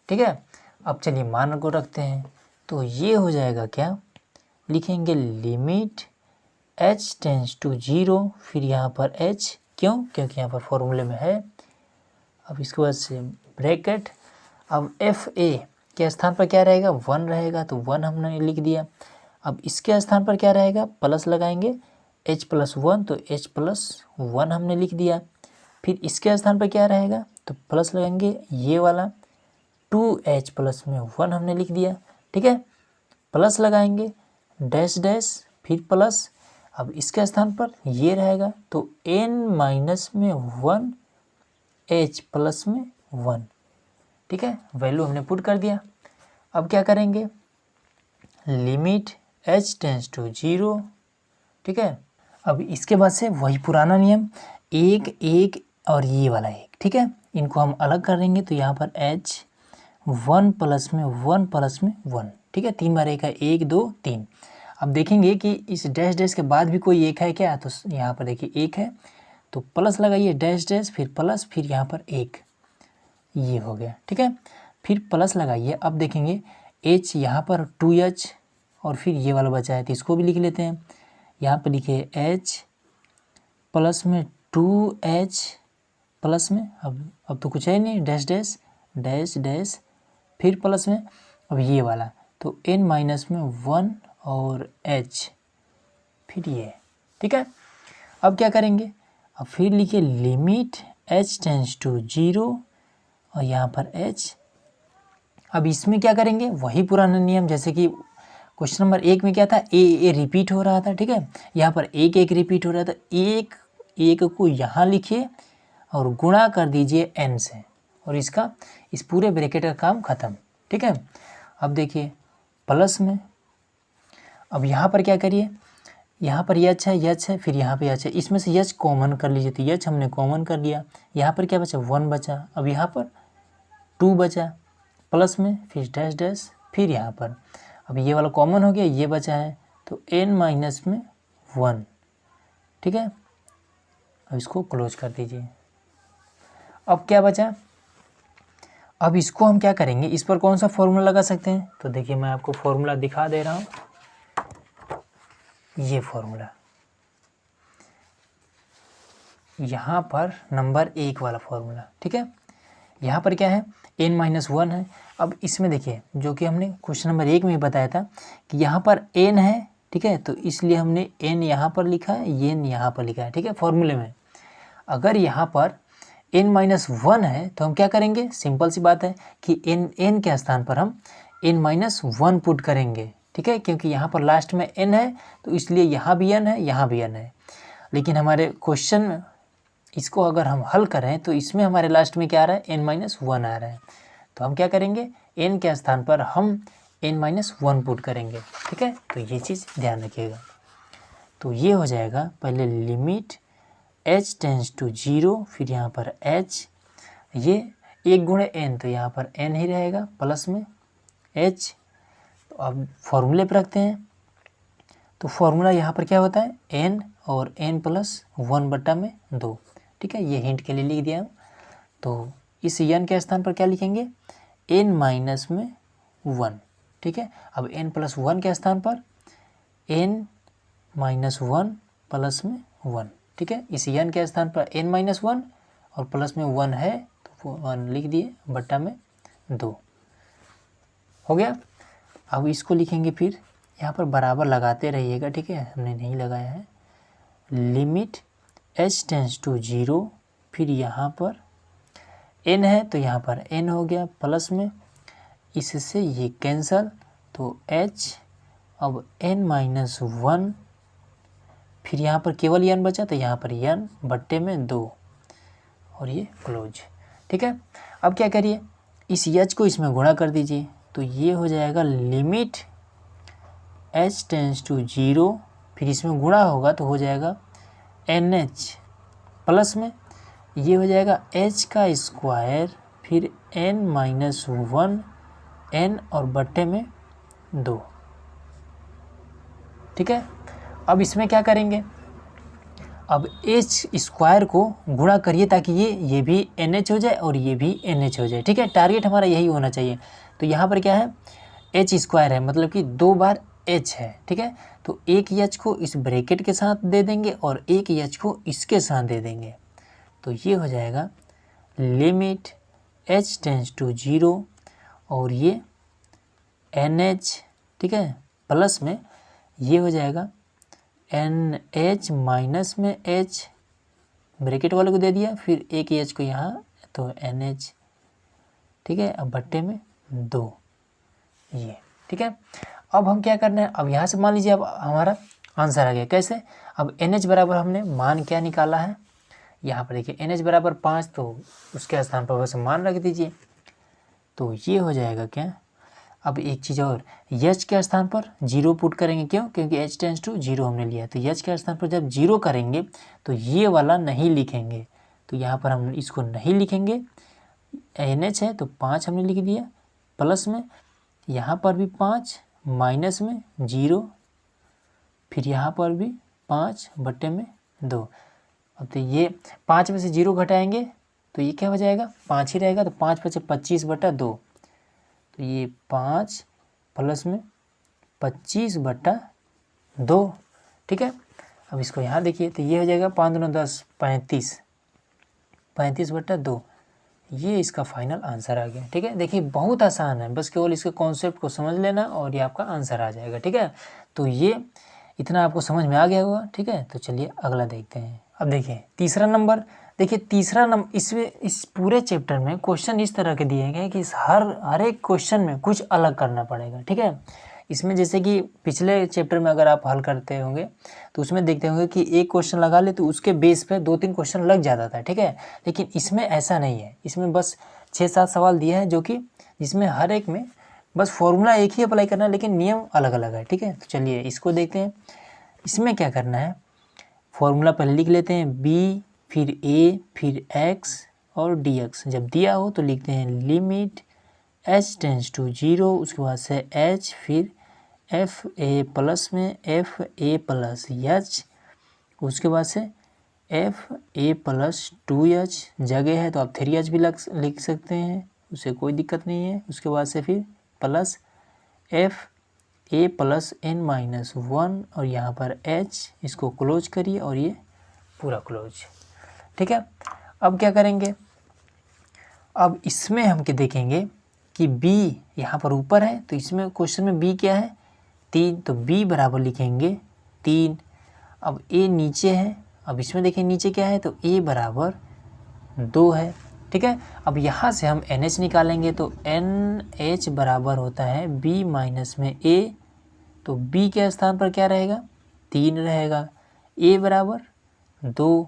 Speaker 1: ठीक है, अब चलिए मान को रखते हैं तो ये हो जाएगा क्या, लिखेंगे लिमिट h टेंस टू 0, फिर यहाँ पर h, क्यों, क्योंकि यहाँ पर फॉर्मूले में है। अब इसके बाद से ब्रैकेट, अब fa के स्थान पर क्या रहेगा, 1 रहेगा तो 1 हमने लिख दिया। अब इसके स्थान पर क्या रहेगा, प्लस लगाएंगे h प्लस 1 तो h प्लस 1 हमने लिख दिया। फिर इसके स्थान पर क्या रहेगा तो प्लस लगाएंगे ये वाला 2h प्लस में 1 हमने लिख दिया। ठीक है, प्लस लगाएंगे डैश डैश फिर प्लस, अब इसके स्थान पर ये रहेगा तो n माइनस में 1 h प्लस में 1। ठीक है, वैल्यू हमने पुट कर दिया। अब क्या करेंगे, लिमिट h टेंस टू 0। ठीक है, अब इसके बाद से वही पुराना नियम, एक एक और ये वाला एक। ठीक है, इनको हम अलग करेंगे तो यहाँ पर h 1 प्लस में 1 प्लस में 1। ठीक है, 3 बार 1 है, 1 2 3। अब देखेंगे कि इस डैश डैश के बाद भी कोई एक है क्या, तो यहाँ पर देखिए एक है तो प्लस लगाइए डैश डैश फिर प्लस फिर यहाँ पर एक, ये हो गया। ठीक है, फिर प्लस लगाइए। अब देखेंगे h यहाँ पर 2h और फिर ये वाला बचा है तो इसको भी लिख लेते हैं। यहाँ पर लिखिए h प्लस में 2h प्लस में, अब तो कुछ है नहीं, डैश डैश डैश डैश फिर प्लस में अब ये वाला तो n माइनस में 1 और h फिर ये। ठीक है, अब क्या करेंगे, अब फिर लिखिए लिमिट h टेंस टू 0 और यहाँ पर h। अब इसमें क्या करेंगे, वही पुराना नियम, जैसे कि क्वेश्चन नंबर 1 में क्या था, ए रिपीट हो रहा था। ठीक है, यहाँ पर एक एक रिपीट हो रहा था, एक एक को यहाँ लिखिए और गुणा कर दीजिए n से और इसका इस पूरे ब्रैकेट का काम खत्म। ठीक है, अब देखिए प्लस में, अब यहाँ पर क्या करिए, यहाँ पर यच है, फिर यहाँ पे यच है, इसमें से यच कॉमन कर लीजिए, तो यच हमने कॉमन कर लिया। यहाँ पर क्या बचा, 1 बचा। अब यहाँ पर 2 बचा प्लस में, फिर डैश डैश, फिर यहाँ पर अब ये वाला कॉमन हो गया, ये बचा है तो n-1, ठीक है। अब इसको क्लोज कर दीजिए। अब क्या बचा, अब इसको हम क्या करेंगे, इस पर कौन सा फॉर्मूला लगा सकते हैं, तो देखिए मैं आपको फॉर्मूला दिखा दे रहा हूँ, ये फॉर्मूला यहाँ पर नंबर 1 वाला फॉर्मूला, ठीक है। यहाँ पर क्या है, n-1 है। अब इसमें देखिए जो कि हमने क्वेश्चन नंबर 1 में बताया था कि यहाँ पर n है, ठीक है, तो इसलिए हमने n यहाँ पर लिखा है, ये n यहाँ पर लिखा है, ठीक है, फॉर्मूले में। अगर यहाँ पर n-1 है तो हम क्या करेंगे, सिंपल सी बात है कि n के स्थान पर हम n-1 पुट करेंगे, ठीक है, क्योंकि यहाँ पर लास्ट में n है तो इसलिए यहाँ भी n है, यहाँ भी n है। लेकिन हमारे क्वेश्चन इसको अगर हम हल करें तो इसमें हमारे लास्ट में क्या आ रहा है, n-1 आ रहा है। तो हम क्या करेंगे, n के स्थान पर हम n-1 पुट करेंगे, ठीक है। तो ये चीज़ ध्यान रखिएगा। तो ये हो जाएगा, पहले लिमिट h टेंस टू 0, फिर यहाँ पर h, ये 1 गुणे n, तो यहाँ पर n ही रहेगा प्लस में h। तो अब फॉर्मूले पर रखते हैं, तो फॉर्मूला यहाँ पर क्या होता है, n और n+1/2, ठीक है, ये हिंट के लिए लिख दिया हूँ। तो इस n के स्थान पर क्या लिखेंगे, n-1, ठीक है। अब n+1 के स्थान पर n-1 प्लस में 1, ठीक है। इस n के स्थान पर n-1 और प्लस में 1 है तो 1 लिख दिए, बट्टा में 2 हो गया। अब इसको लिखेंगे, फिर यहाँ पर बराबर लगाते रहिएगा, ठीक है, हमने नहीं लगाया है। लिमिट h टेंस टू 0, फिर यहाँ पर n है तो यहाँ पर n हो गया प्लस में, इससे ये कैंसल, तो h, अब n-1, फिर यहाँ पर केवल n बचा तो यहाँ पर n बट्टे में 2 और ये क्लोज, ठीक है। अब क्या करिए, इस h को इसमें गुणा कर दीजिए, तो ये हो जाएगा लिमिट h टेंस टू 0, फिर इसमें गुणा होगा तो हो जाएगा NH प्लस में, ये हो जाएगा h का स्क्वायर, फिर n-1 n और बट्टे में 2, ठीक है। अब इसमें क्या करेंगे, अब h स्क्वायर को गुणा करिए ताकि ये भी NH हो जाए और ये भी NH हो जाए, ठीक है। टारगेट हमारा यही होना चाहिए। तो यहाँ पर क्या है, h स्क्वायर है, मतलब कि 2 बार h है, ठीक है। तो एक h को इस ब्रैकेट के साथ दे देंगे और एक h को इसके साथ दे देंगे, तो ये हो जाएगा लिमिट h टेंस टू 0 और ये NH, ठीक है, प्लस में ये हो जाएगा NH माइनस में H, ब्रैकेट वाले को दे दिया, फिर एक H को यहाँ तो NH, ठीक है, अब बट्टे में 2, ये, ठीक है। अब हम क्या करना है, अब यहाँ से मान लीजिए अब हमारा आंसर आ गया। कैसे, अब NH बराबर हमने मान क्या निकाला है, यहाँ पर देखिए NH बराबर 5, तो उसके स्थान पर वैसे मान रख दीजिए, तो ये हो जाएगा क्या। अब एक चीज़ और, H के स्थान पर 0 पुट करेंगे, क्यों, क्योंकि H टेंस टू 0 हमने लिया, तो H के स्थान पर जब 0 करेंगे तो ये वाला नहीं लिखेंगे, तो यहाँ पर हम इसको नहीं लिखेंगे। NH है तो 5 हमने लिख दिया प्लस में, यहाँ पर भी 5 माइनस में 0, फिर यहाँ पर भी 5 बट्टे में 2। अब तो ये 5 में से 0 घटाएंगे तो ये क्या हो जाएगा, 5 ही रहेगा, तो 5 बचे 25/2, तो ये 5 प्लस में 25/2, ठीक है। अब इसको यहाँ देखिए तो ये हो जाएगा 5 दूना 10, 35/2, ये इसका फाइनल आंसर आ गया, ठीक है। देखिए बहुत आसान है, बस केवल इसके कॉन्सेप्ट को समझ लेना और ये आपका आंसर आ जाएगा, ठीक है। तो ये इतना आपको समझ में आ गया होगा, ठीक है। तो चलिए अगला देखते हैं। अब देखिए तीसरा नंबर, देखिए तीसरा नंबर, इसमें इस पूरे चैप्टर में क्वेश्चन इस तरह के दिए गए कि इस हर एक क्वेश्चन में कुछ अलग करना पड़ेगा, ठीक है। इसमें जैसे कि पिछले चैप्टर में अगर आप हल करते होंगे तो उसमें देखते होंगे कि एक क्वेश्चन लगा ले तो उसके बेस पे 2-3 क्वेश्चन लग जाता था, ठीक है। लेकिन इसमें ऐसा नहीं है, इसमें बस 6-7 सवाल दिए हैं जो कि जिसमें हर एक में बस फॉर्मूला एक ही अप्लाई करना है, लेकिन नियम अलग अलग है, ठीक है। तो चलिए इसको देखते हैं। इसमें क्या करना है, फॉर्मूला पहले लिख लेते हैं, b फिर a फिर x और dx। जब दिया हो तो लिखते हैं लिमिट h टेंस टू 0, उसके बाद से h फिर एफ ए प्लस में एफ ए प्लस एच, उसके बाद से एफ ए प्लस 2h, जगह है तो आप 3h भी लिख सकते हैं, उसे कोई दिक्कत नहीं है। उसके बाद से फिर plus F A plus n minus 1 और यहाँ पर h, इसको क्लोज करिए और ये पूरा क्लोज। ठीक है, अब क्या करेंगे, अब इसमें हम क्या देखेंगे कि b यहाँ पर ऊपर है, तो इसमें क्वेश्चन में b क्या है 3, तो b बराबर लिखेंगे 3। अब a नीचे है, अब इसमें देखें नीचे क्या है, तो a बराबर 2 है। ठीक है, अब यहाँ से हम NH निकालेंगे, तो NH बराबर होता है b माइनस में a, तो b के स्थान पर क्या रहेगा 3 रहेगा, a बराबर 2,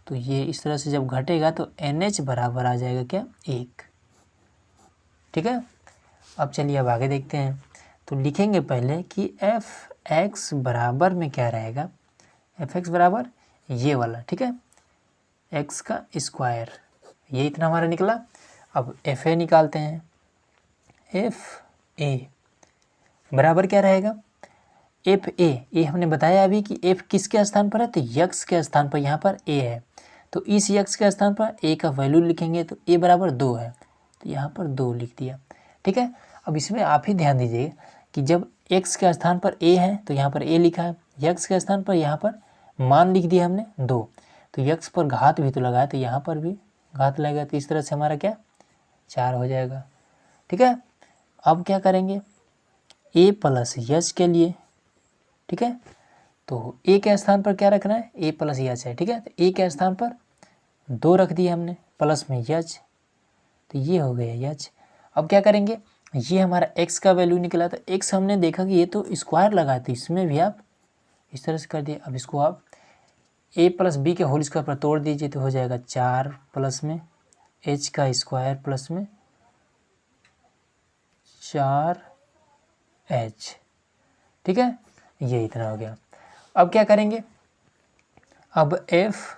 Speaker 1: तो ये इस तरह से जब घटेगा तो NH बराबर आ जाएगा क्या 1। ठीक है, अब चलिए अब आगे देखते हैं। तो लिखेंगे पहले कि fx बराबर में क्या रहेगा, fx बराबर ये वाला, ठीक है, x का स्क्वायर, ये इतना हमारा निकला। अब fa निकालते हैं, fa बराबर क्या रहेगा, fa हमने बताया अभी कि f किसके स्थान पर है, तो x के स्थान पर यहाँ पर a है, तो इस x के स्थान पर a का वैल्यू लिखेंगे, तो a बराबर 2 है, तो यहाँ पर 2 लिख दिया। ठीक है, अब इसमें आप ही ध्यान दीजिए कि जब x के स्थान पर a है तो यहाँ पर a लिखा है, x के स्थान पर यहाँ पर मान लिख दिया हमने 2, तो x पर घात भी तो लगाया, तो यहाँ पर भी घात लगेगा, तो इस तरह से हमारा क्या 4 हो जाएगा। ठीक है, अब क्या करेंगे a प्लस एच के लिए, ठीक है, तो a के स्थान पर क्या रखना है, a प्लस एच है। ठीक है, तो a के स्थान पर 2 रख दिया हमने, प्लस में एच, तो ये हो गया एच। अब क्या करेंगे, ये हमारा x का वैल्यू निकला, तो x हमने देखा कि ये तो स्क्वायर लगा, तो इसमें भी आप इस तरह से कर दिए। अब इसको आप a प्लस बी के होल स्क्वायर पर तोड़ दीजिए, तो हो जाएगा 4 प्लस में h का स्क्वायर प्लस में 4h। ठीक है, ये इतना हो गया। अब क्या करेंगे, अब एफ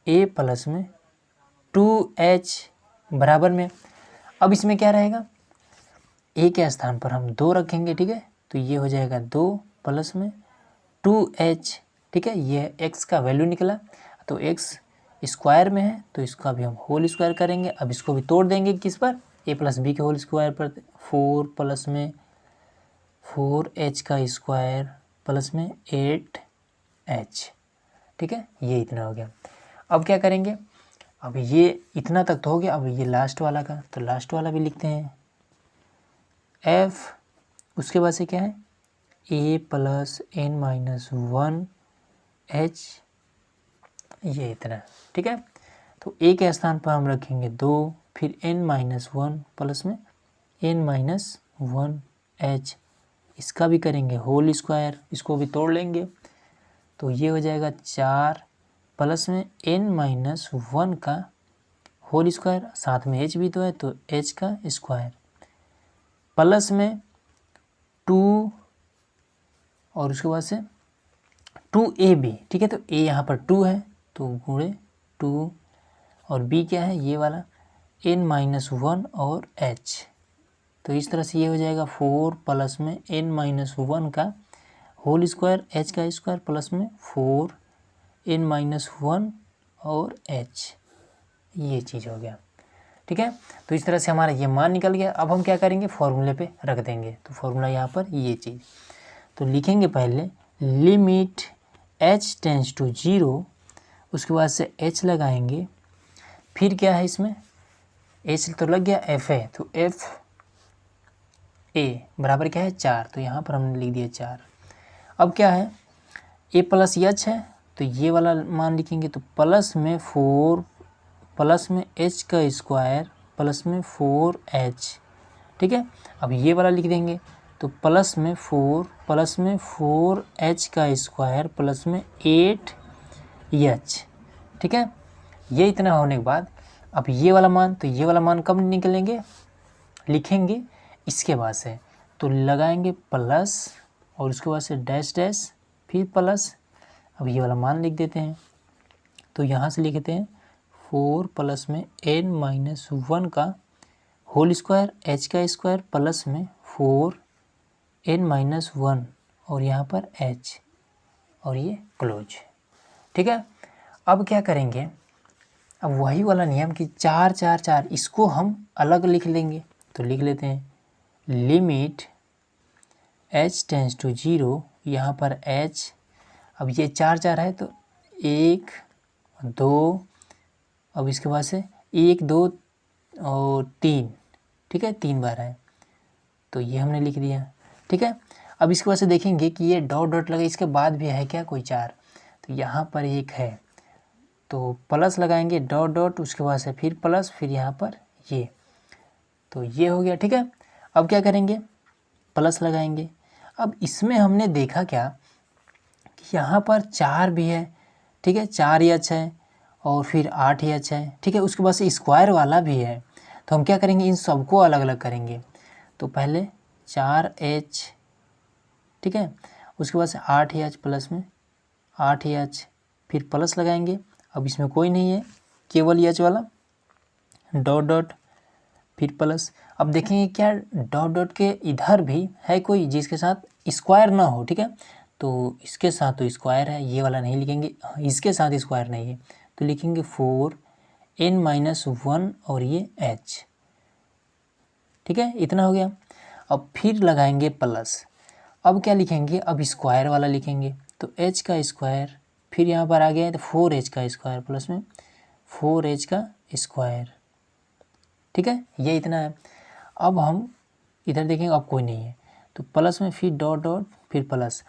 Speaker 1: ए प्लस में 2h बराबर में, अब इसमें क्या रहेगा, a के स्थान पर हम 2 रखेंगे। ठीक है, तो ये हो जाएगा 2 प्लस में 2h। ठीक है, ये x का वैल्यू निकला, तो x स्क्वायर में है तो इसका भी हम होल स्क्वायर करेंगे। अब इसको भी तोड़ देंगे किस पर, a प्लस बी के होल स्क्वायर पर, 4 प्लस में 4h का स्क्वायर प्लस में 8h। ठीक है, ये इतना हो गया। अब क्या करेंगे, अब ये इतना तक तो हो गया, अब ये लास्ट वाला का, तो लास्ट वाला भी लिखते हैं f, उसके बाद से क्या है a plus n minus 1h, ये इतना। ठीक है, तो a के स्थान पर हम रखेंगे 2, फिर n माइनस 1 प्लस में n माइनस 1h, इसका भी करेंगे होल स्क्वायर, इसको भी तोड़ लेंगे, तो ये हो जाएगा 4 प्लस में n माइनस 1 का होल स्क्वायर, साथ में h भी तो है, तो h का स्क्वायर प्लस में 2 और उसके बाद से 2ab। ठीक है, तो a यहाँ पर 2 है तो गुणे 2 और b क्या है ये वाला n माइनस 1 और h, तो इस तरह से ये हो जाएगा 4 प्लस में n माइनस 1 का होल स्क्वायर h का स्क्वायर प्लस में 4 n माइनस 1 और h, ये चीज़ हो गया। ठीक है, तो इस तरह से हमारा ये मान निकल गया। अब हम क्या करेंगे, फॉर्मूले पे रख देंगे, तो फॉर्मूला यहाँ पर ये चीज़, तो लिखेंगे पहले लिमिट h टेंस टू 0, उसके बाद से h लगाएंगे, फिर क्या है इसमें h तो लग गया, f है तो f a बराबर क्या है 4, तो यहाँ पर हमने लिख दिया 4। अब क्या है a प्लस एच है, तो ये वाला मान लिखेंगे, तो प्लस में 4 प्लस में h का स्क्वायर प्लस में 4h। ठीक है, अब ये वाला लिख देंगे, तो प्लस में 4 प्लस में 4h का स्क्वायर प्लस में 8h। ठीक है, ये इतना होने के बाद अब ये वाला मान, तो ये वाला मान कब निकलेंगे, लिखेंगे इसके बाद से, तो लगाएंगे प्लस और उसके बाद से डैश डैश फिर प्लस, अब ये वाला मान लिख देते हैं, तो यहाँ से लिखते हैं 4 प्लस में n-1 का होल स्क्वायर h का स्क्वायर प्लस में 4n-1 और यहाँ पर h और ये क्लोज। ठीक है, अब क्या करेंगे, अब वही वाला नियम कि 4 4 4 इसको हम अलग लिख लेंगे, तो लिख लेते हैं लिमिट h टेंस टू 0, यहाँ पर h, अब ये 4 4 है तो 1 2, अब इसके बाद से 1 2 और 3, ठीक है, 3 बार है तो ये हमने लिख दिया। ठीक है, अब इसके बाद से देखेंगे कि ये डॉट डॉट लगे, इसके बाद भी है क्या कोई 4, तो यहाँ पर 1 है तो प्लस लगाएंगे डॉट डॉट, उसके बाद से फिर प्लस, फिर यहाँ पर ये, तो ये हो गया। ठीक है, अब क्या करेंगे, प्लस लगाएंगे। अब इसमें हमने देखा क्या कि यहाँ पर 4 भी है, ठीक है, 4 h है और फिर 8 h है। ठीक है, उसके बाद से स्क्वायर वाला भी है, तो हम क्या करेंगे, इन सबको अलग अलग करेंगे। तो पहले 4h, ठीक है, उसके बाद से 8h प्लस में 8h, फिर प्लस लगाएंगे। अब इसमें कोई नहीं है, केवल h वाला, डॉट डॉट, फिर प्लस। अब देखेंगे क्या डॉट डॉट के इधर भी है कोई जिसके साथ स्क्वायर ना हो। ठीक है, तो इसके साथ तो स्क्वायर है, ये वाला नहीं लिखेंगे, इसके साथ स्क्वायर नहीं है तो लिखेंगे 4n-1 और ये h। ठीक है, इतना हो गया। अब फिर लगाएंगे प्लस, अब क्या लिखेंगे, अब स्क्वायर वाला लिखेंगे, तो h का स्क्वायर, फिर यहाँ पर आ गया है तो 4h का स्क्वायर प्लस में 4h का स्क्वायर। ठीक है, ये इतना है। अब हम इधर देखेंगे, अब कोई नहीं है तो प्लस में फिर डॉट डॉट फिर प्लस।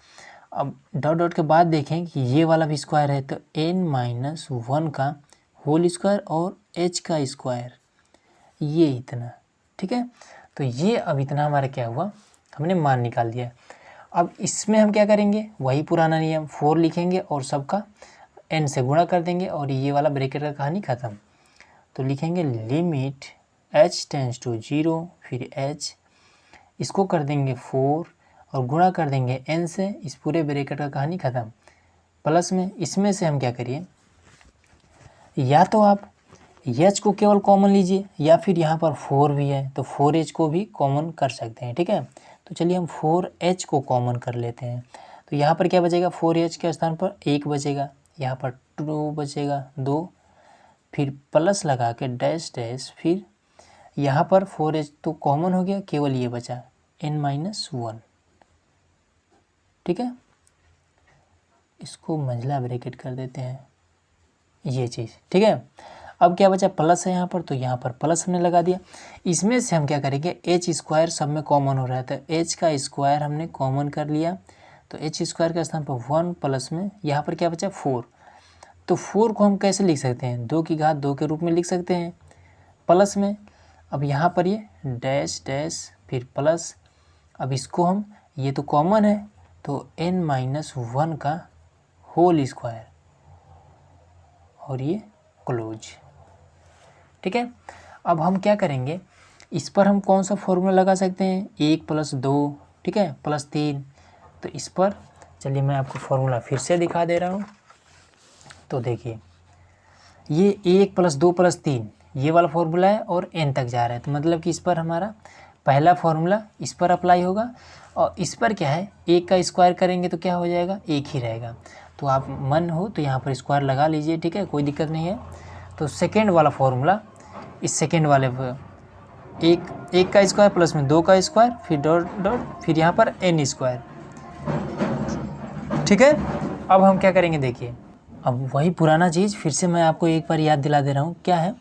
Speaker 1: अब डॉट डॉट के बाद देखें कि ये वाला भी स्क्वायर है तो n-1 का होल स्क्वायर और h का स्क्वायर, ये इतना। ठीक है, तो ये अब इतना हमारा क्या हुआ, हमने मान निकाल दिया। अब इसमें हम क्या करेंगे, वही पुराना नियम, 4 लिखेंगे और सबका n से गुणा कर देंगे और ये वाला ब्रैकेट का कहानी ख़त्म। तो लिखेंगे लिमिट h टेंस टू 0, फिर h, इसको कर देंगे 4 और गुणा कर देंगे n से, इस पूरे ब्रैकेट का कहानी ख़त्म। प्लस में इसमें से हम क्या करिए, या तो आप h को केवल कॉमन लीजिए या फिर यहाँ पर 4 भी है तो 4h को भी कॉमन कर सकते हैं। ठीक है, तो चलिए हम 4h को कॉमन कर लेते हैं, तो यहाँ पर क्या बचेगा, 4h के स्थान पर 1 बचेगा, यहाँ पर 2 बचेगा 2, फिर प्लस लगा के डैश डैश, फिर यहाँ पर 4h तो कॉमन हो गया, केवल ये बचा n-1। ठीक है, इसको मंझला ब्रैकेट कर देते हैं ये चीज़। ठीक है, अब क्या बचा, प्लस है यहाँ पर तो यहाँ पर प्लस हमने लगा दिया। इसमें से हम क्या करेंगे, h स्क्वायर सब में कॉमन हो रहा है तो h का स्क्वायर हमने कॉमन कर लिया, तो h स्क्वायर के स्थान पर 1 प्लस में यहाँ पर क्या बचा 4, तो 4 को हम कैसे लिख सकते हैं, 2 की घात 2 के रूप में लिख सकते हैं प्लस में। अब यहाँ पर ये डैश डैश फिर प्लस, अब इसको हम, ये तो कॉमन है तो n-1 का होल स्क्वायर और ये क्लोज। ठीक है, अब हम क्या करेंगे, इस पर हम कौन सा फॉर्मूला लगा सकते हैं, 1 + 2, ठीक है, +3, तो इस पर चलिए मैं आपको फॉर्मूला फिर से दिखा दे रहा हूँ। तो देखिए ये 1 + 2 + 3 ये वाला फॉर्मूला है और n तक जा रहा है, तो मतलब कि इस पर हमारा पहला फॉर्मूला इस पर अप्लाई होगा और इस पर क्या है, 1 का स्क्वायर करेंगे तो क्या हो जाएगा, 1 ही रहेगा। तो आप मन हो तो यहाँ पर स्क्वायर लगा लीजिए, ठीक है, कोई दिक्कत नहीं है। तो सेकेंड वाला फॉर्मूला, इस सेकेंड वाले एक का स्क्वायर प्लस में 2 का स्क्वायर फिर डॉट डॉट फिर यहाँ पर n स्क्वायर। ठीक है, अब हम क्या करेंगे, देखिए अब वही पुराना चीज़ फिर से मैं आपको एक बार याद दिला दे रहा हूँ। क्या है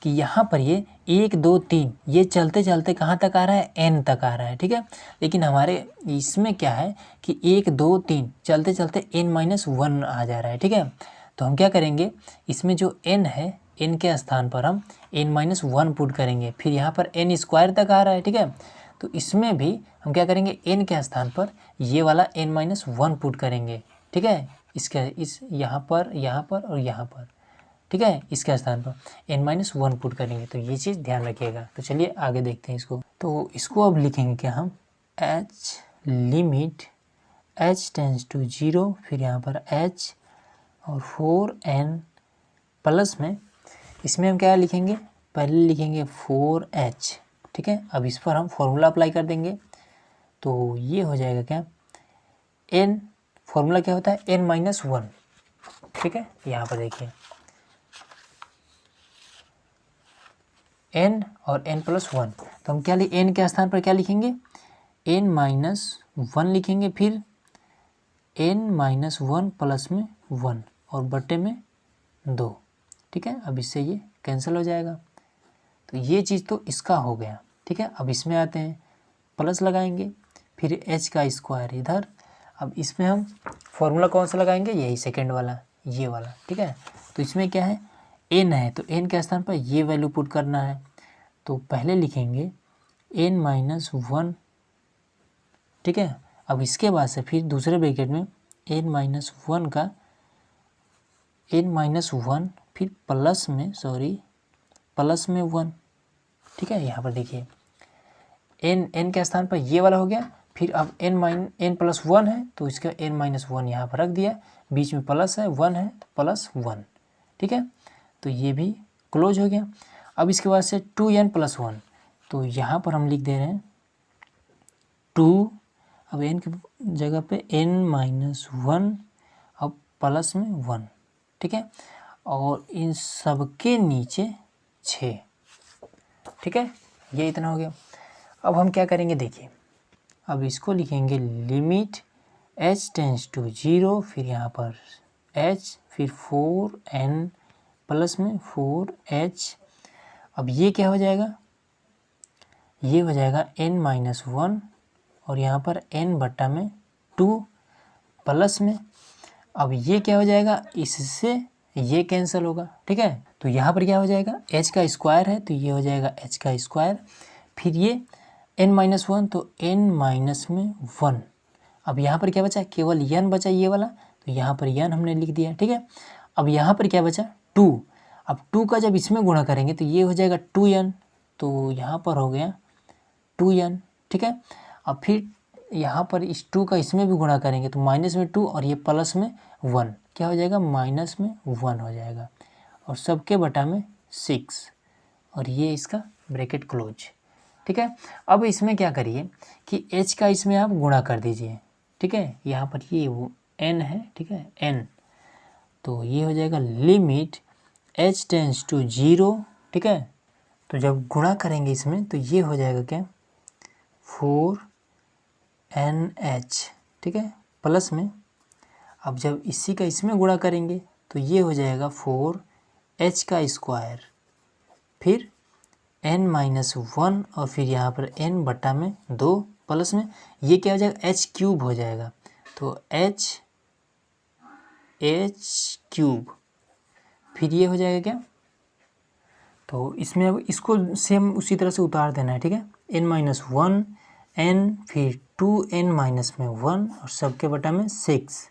Speaker 1: कि यहाँ पर ये 1 2 3 ये चलते चलते कहाँ तक आ रहा है, n तक आ रहा है। ठीक है, लेकिन हमारे इसमें क्या है कि 1 2 3 चलते चलते n-1 आ जा रहा है। ठीक है, तो हम क्या करेंगे, इसमें जो n है n के स्थान पर हम n-1 पुट करेंगे, फिर यहाँ पर n स्क्वायर तक आ रहा है। ठीक है, तो इसमें भी हम क्या करेंगे, n के स्थान पर ये वाला n-1 पुट करेंगे। ठीक है, इस यहाँ पर और यहाँ पर, ठीक है, इसके स्थान पर n-1 पुट करेंगे, तो ये चीज़ ध्यान रखिएगा। तो चलिए आगे देखते हैं इसको। तो इसको अब लिखेंगे क्या हम, h limit H tends to 0, फिर यहाँ पर H और 4n प्लस में इसमें हम क्या लिखेंगे, पहले लिखेंगे 4h, ठीक है। अब इस पर हम फॉर्मूला अप्लाई कर देंगे, तो ये हो जाएगा क्या, n, फॉर्मूला क्या होता है n-1, ठीक है। यहाँ पर देखिए n और n+1, तो हम क्या n के स्थान पर क्या लिखेंगे, n-1 लिखेंगे, फिर n-1 प्लस में 1 और बटे में 2, ठीक है। अब इससे ये कैंसिल हो जाएगा, तो ये चीज़ तो इसका हो गया, ठीक है। अब इसमें आते हैं, प्लस लगाएंगे, फिर h का स्क्वायर इधर। अब इसमें हम फॉर्मूला कौन सा लगाएंगे, यही सेकंड वाला, ये वाला, ठीक है। तो इसमें क्या है, n है, तो n के स्थान पर ये वैल्यू पुट करना है, तो पहले लिखेंगे n-1, ठीक है। अब इसके बाद से फिर दूसरे ब्रैकेट में n-1 का n-1 फिर प्लस में 1, ठीक है। यहाँ पर देखिए n के स्थान पर ये वाला हो गया, फिर अब n+1 है तो इसका n-1 यहाँ पर रख दिया, बीच में प्लस है 1 है तो +1, ठीक है। तो ये भी क्लोज हो गया। अब इसके बाद से 2n+1, तो यहाँ पर हम लिख दे रहे हैं 2, अब n की जगह पे n-1 अब प्लस में 1, ठीक है। और इन सब के नीचे 6, ठीक है। ये इतना हो गया। अब हम क्या करेंगे देखिए, अब इसको लिखेंगे लिमिट h टेंस टू 0, फिर यहाँ पर h, फिर 4n प्लस में 4h। अब ये क्या हो जाएगा, ये हो जाएगा n-1 और यहाँ पर n बट्टा में 2 प्लस में, अब ये क्या हो जाएगा, इससे ये कैंसिल होगा, ठीक है। तो यहाँ पर क्या हो जाएगा, h का स्क्वायर है तो ये हो जाएगा h का स्क्वायर, फिर ये n-1 तो n-1। अब यहाँ पर क्या बचा, केवल n बचा ये वाला, तो यहाँ पर n हमने लिख दिया, ठीक है। अब यहाँ पर क्या बचा 2, अब 2 का जब इसमें गुणा करेंगे तो ये हो जाएगा 2n, तो यहाँ पर हो गया 2n, ठीक है। अब फिर यहाँ पर इस 2 का इसमें भी गुणा करेंगे तो -2 और ये प्लस में 1, क्या हो जाएगा, -1 हो जाएगा, और सबके बटा में 6, और ये इसका ब्रैकेट क्लोज, ठीक है। अब इसमें क्या करिए कि h का इसमें आप गुणा कर दीजिए, ठीक है। यहाँ पर ये वो n है, ठीक है, n, तो ये हो जाएगा लिमिट h टेंस टू 0, ठीक है। तो जब गुणा करेंगे इसमें तो ये हो जाएगा क्या, 4nh, ठीक है, प्लस में, अब जब इसी का इसमें गुणा करेंगे तो ये हो जाएगा 4h का स्क्वायर, फिर n-1 और फिर यहाँ पर n बट्टा में 2 प्लस में, ये क्या हो जाएगा, h³ हो जाएगा, तो h³ फिर ये हो जाएगा क्या, तो इसमें अब इसको सेम उसी तरह से उतार देना है, ठीक है। n-1 n फिर 2n-1 और सबके बटा में 6,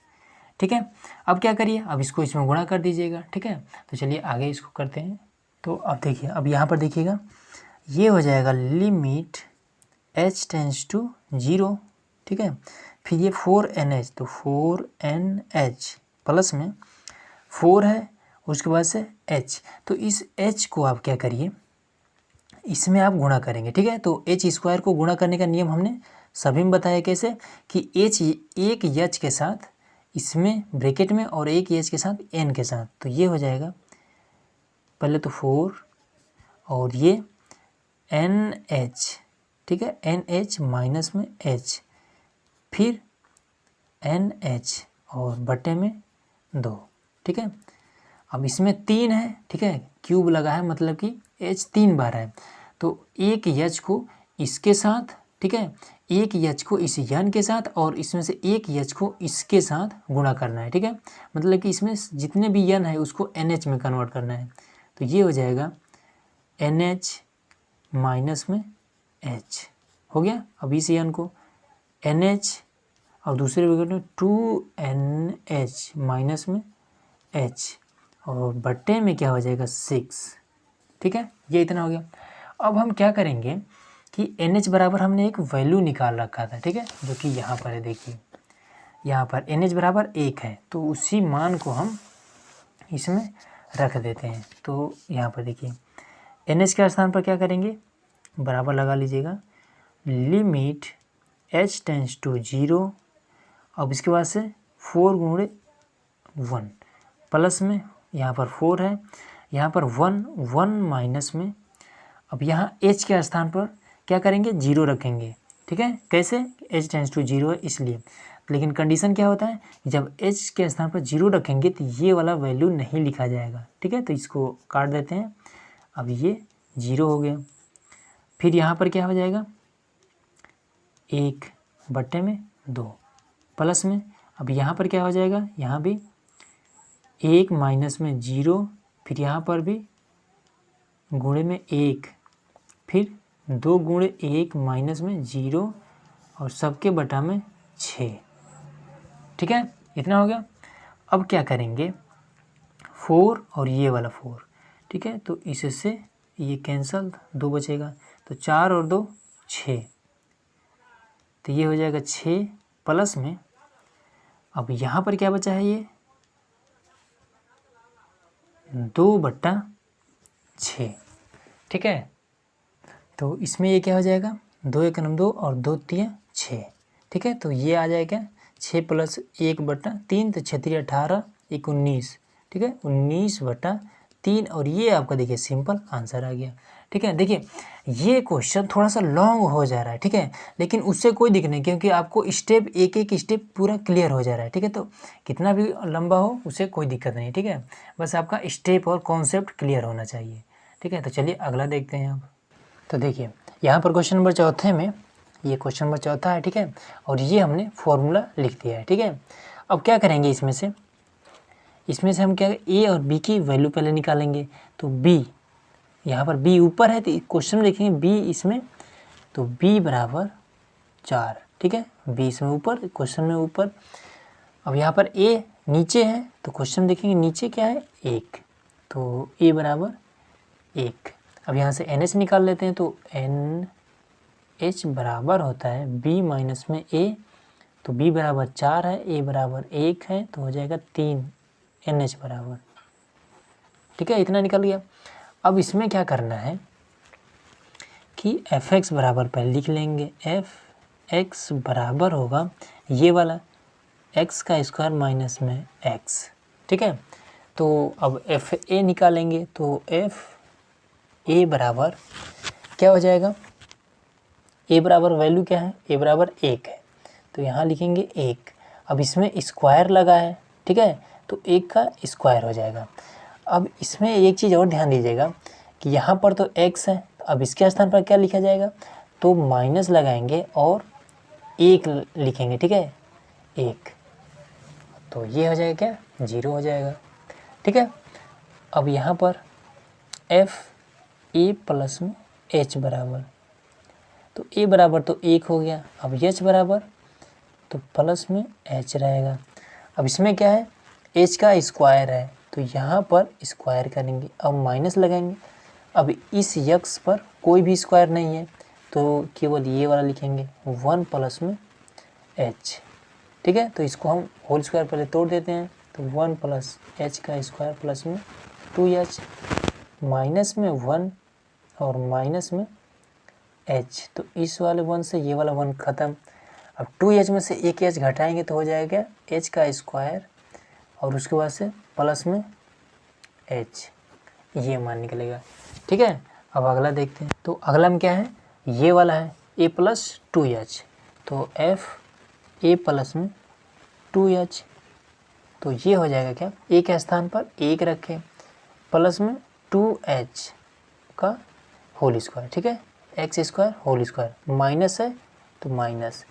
Speaker 1: ठीक है। अब क्या करिए, अब इसको इसमें गुणा कर दीजिएगा, ठीक है। तो चलिए आगे इसको करते हैं। तो अब देखिए, अब यहाँ पर देखिएगा ये हो जाएगा लिमिट h टेंस टू 0, ठीक है। फिर ये 4nh, तो 4nh प्लस में 4 है, उसके बाद से h, तो इस h को आप क्या करिए, इसमें आप गुणा करेंगे, ठीक है। तो h² को गुणा करने का नियम हमने सभी में बताया कैसे, कि h एक h के साथ इसमें ब्रैकेट में और एक h के साथ n के साथ, तो ये हो जाएगा पहले तो 4 और ये NH, ठीक है, NH माइनस में H, फिर NH और बटे में 2, ठीक है। अब इसमें 3 है, ठीक है, क्यूब लगा है मतलब कि H 3 बार है, तो एक H को इसके साथ, ठीक है, एक H को इस यन के साथ और इसमें से एक H को इसके साथ गुणा करना है, ठीक है। मतलब कि इसमें जितने भी यन है उसको NH में कन्वर्ट करना है, तो ये हो जाएगा NH माइनस में H हो गया। अब इस यन को NH और दूसरे ब्रैकेट में 2NH माइनस में H और बट्टे में क्या हो जाएगा 6, ठीक है, ये इतना हो गया। अब हम क्या करेंगे कि NH बराबर हमने एक वैल्यू निकाल रखा था, ठीक है, जो कि यहाँ पर है, देखिए यहाँ पर NH बराबर 1 है, तो उसी मान को हम इसमें रख देते हैं। तो यहाँ पर देखिए NH के स्थान पर क्या करेंगे, बराबर लगा लीजिएगा, लिमिट H टेंस टू 0। अब इसके बाद से 4 गुणे 1 प्लस में, यहाँ पर 4 है, यहाँ पर 1 माइनस में। अब यहाँ H के स्थान पर क्या करेंगे, 0 रखेंगे। ठीक है, कैसे, H टेंस टू 0 है इसलिए। लेकिन कंडीशन क्या होता है, जब H के स्थान पर 0 रखेंगे तो ये वाला वैल्यू नहीं लिखा जाएगा। ठीक है, तो इसको काट देते हैं। अब ये 0 हो गया। फिर यहाँ पर क्या हो जाएगा, 1/2 प्लस में। अब यहाँ पर क्या हो जाएगा, यहाँ भी 1 माइनस में 0, फिर यहाँ पर भी गुणे में 1, फिर 2 गुणे 1 माइनस में 0 और सबके बटा में 6। ठीक है, इतना हो गया। अब क्या करेंगे, 4 और ये वाला 4। ठीक है, तो इससे ये कैंसल, 2 बचेगा, तो 4 और 2 6, तो ये हो जाएगा 6 प्लस में। अब यहाँ पर क्या बचा है, ये 2/6। ठीक है, तो इसमें ये क्या हो जाएगा, 2 × 2 और 2 × 3 6। ठीक है, तो ये आ जाएगा 6 + 1/3, तो 6 × 3 18, 1 19। ठीक है, 19/3 और ये आपका देखिए सिंपल आंसर आ गया। ठीक है, देखिए ये क्वेश्चन थोड़ा सा लॉन्ग हो जा रहा है। ठीक है, लेकिन उससे कोई दिक्कत नहीं, क्योंकि आपको स्टेप एक स्टेप पूरा क्लियर हो जा रहा है। ठीक है, तो कितना भी लंबा हो उससे कोई दिक्कत नहीं। ठीक है, बस आपका स्टेप और कॉन्सेप्ट क्लियर होना चाहिए। ठीक है, तो चलिए अगला देखते हैं अब। तो देखिए यहाँ पर क्वेश्चन नंबर 4 में, ये क्वेश्चन नंबर 4 है। ठीक है, और ये हमने फॉर्मूला लिख दिया है। ठीक है, अब क्या करेंगे, इसमें से हम क्या, A और B की वैल्यू पहले निकालेंगे। तो B, यहाँ पर B ऊपर है, तो क्वेश्चन में लिखेंगे B इसमें, तो B बराबर 4। ठीक है, B इसमें ऊपर, क्वेश्चन में ऊपर। अब यहाँ पर A नीचे है, तो क्वेश्चन देखेंगे नीचे क्या है, 1, तो A बराबर 1। अब यहाँ से NH निकाल लेते हैं, तो NH बराबर होता है B माइनस में A, तो B बराबर 4 है, A बराबर 1 है, तो हो जाएगा 3 NH बराबर। ठीक है, इतना निकल गया। अब इसमें क्या करना है कि Fx बराबर पहले लिख लेंगे, Fx बराबर होगा ये वाला x का स्क्वायर माइनस में x। ठीक है, तो अब FA निकालेंगे, तो FA बराबर क्या हो जाएगा, A बराबर वैल्यू क्या है, A बराबर 1 है, तो यहाँ लिखेंगे 1। अब इसमें स्क्वायर लगा है। ठीक है, तो 1 का स्क्वायर हो जाएगा। अब इसमें एक चीज़ और ध्यान दीजिएगा कि यहाँ पर तो x है, तो अब इसके स्थान पर क्या लिखा जाएगा, तो माइनस लगाएंगे और 1 लिखेंगे। ठीक है, 1, तो ये हो जाएगा क्या, 0 हो जाएगा। ठीक है, अब यहाँ पर FA प्लस में H बराबर, तो A बराबर तो 1 हो गया। अब H बराबर तो प्लस में H रहेगा। अब इसमें क्या है, H का स्क्वायर है, तो यहाँ पर स्क्वायर करेंगे, अब माइनस लगाएंगे। अब इस यक्स पर कोई भी स्क्वायर नहीं है, तो केवल ये वाला लिखेंगे, 1 प्लस में H। ठीक है, तो इसको हम होल स्क्वायर पहले तोड़ देते हैं, तो 1 प्लस H का स्क्वायर प्लस में 2H, माइनस में 1 और माइनस में H, तो इस वाले 1 से ये वाला 1 ख़त्म। अब 2H में से एक H घटाएंगे तो हो जाएगा H का स्क्वायर और उसके बाद से प्लस में H, ये मान निकलेगा। ठीक है, अब अगला देखते हैं। तो अगला में क्या है, ये वाला है A प्लस 2H, तो FA प्लस में 2H, तो ये हो जाएगा क्या, A के स्थान पर 1 रखें प्लस में 2H का होल स्क्वायर। ठीक है, x square whole square, minus है तो माइनस,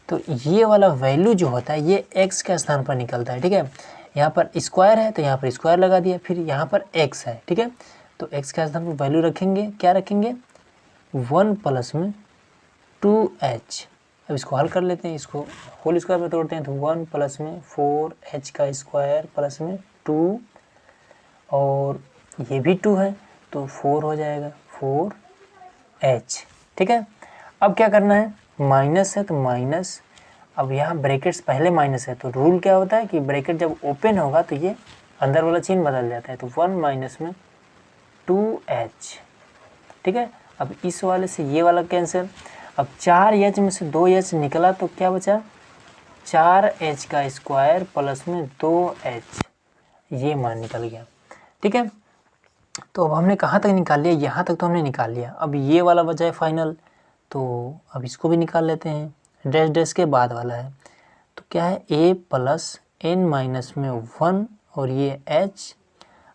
Speaker 1: तो ये वाला वैल्यू जो होता है ये x के स्थान पर निकलता है। ठीक है, यहाँ पर स्क्वायर है तो यहाँ पर स्क्वायर लगा दिया, फिर यहाँ पर x है। ठीक है, तो x के स्थान पर वैल्यू रखेंगे, क्या रखेंगे, 1 प्लस में 2H। अब इसको हल कर लेते हैं, इसको होल स्क्वायर में तोड़ते हैं, तो 1 प्लस में 4H का स्क्वायर प्लस में 2 और ये भी 2 है तो 4 हो जाएगा, 4H। ठीक है, अब क्या करना है, माइनस है तो माइनस, अब यहाँ ब्रैकेट्स पहले माइनस है तो रूल क्या होता है कि ब्रैकेट जब ओपन होगा तो ये अंदर वाला चिन्ह बदल जाता है, तो 1 माइनस में 2h, ठीक है। अब इस वाले से ये वाला कैंसिल। अब 4h में से 2h निकला तो क्या बचा, 4h का स्क्वायर प्लस में 2h, ये मान निकल गया, ठीक है। तो अब हमने कहाँ तक निकाल लिया, यहाँ तक तो हमने निकाल लिया। अब ये वाला बचा है फाइनल, तो अब इसको भी निकाल लेते हैं। डैश डैश के बाद वाला है तो क्या है, a प्लस n माइनस में 1 और ये h।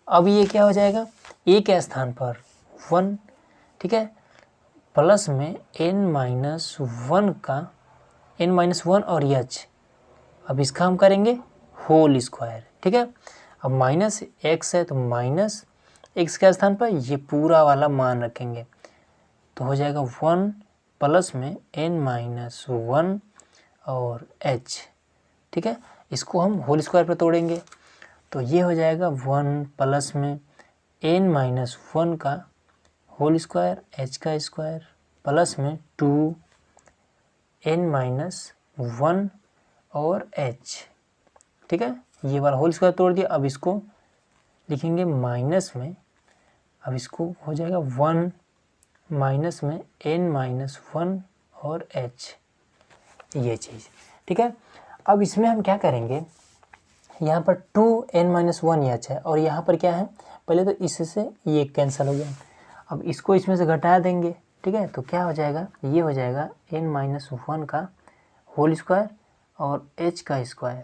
Speaker 1: अब ये क्या हो जाएगा, a के स्थान पर 1, ठीक है, प्लस में n माइनस 1 का n माइनस 1 और ये h। अब इसका हम करेंगे होल स्क्वायर, ठीक है। अब माइनस x है तो माइनस x के स्थान पर ये पूरा वाला मान रखेंगे, तो हो जाएगा 1 प्लस में n माइनस 1 और h, ठीक है। इसको हम होल स्क्वायर पर तोड़ेंगे तो ये हो जाएगा 1 प्लस में n माइनस 1 का होल स्क्वायर h का स्क्वायर प्लस में 2 n माइनस 1 और h, ठीक है। ये वाला होल स्क्वायर तोड़ दिया। अब इसको लिखेंगे माइनस में, अब इसको हो जाएगा 1 माइनस में n माइनस 1 और h, ये चीज़, ठीक है। अब इसमें हम क्या करेंगे, यहाँ पर 2n माइनस 1 h है और यहाँ पर क्या है, पहले तो इससे ये कैंसिल हो गया। अब इसको इसमें से घटा देंगे, ठीक है, तो क्या हो जाएगा, ये हो जाएगा n माइनस 1 का होल स्क्वायर और h का स्क्वायर।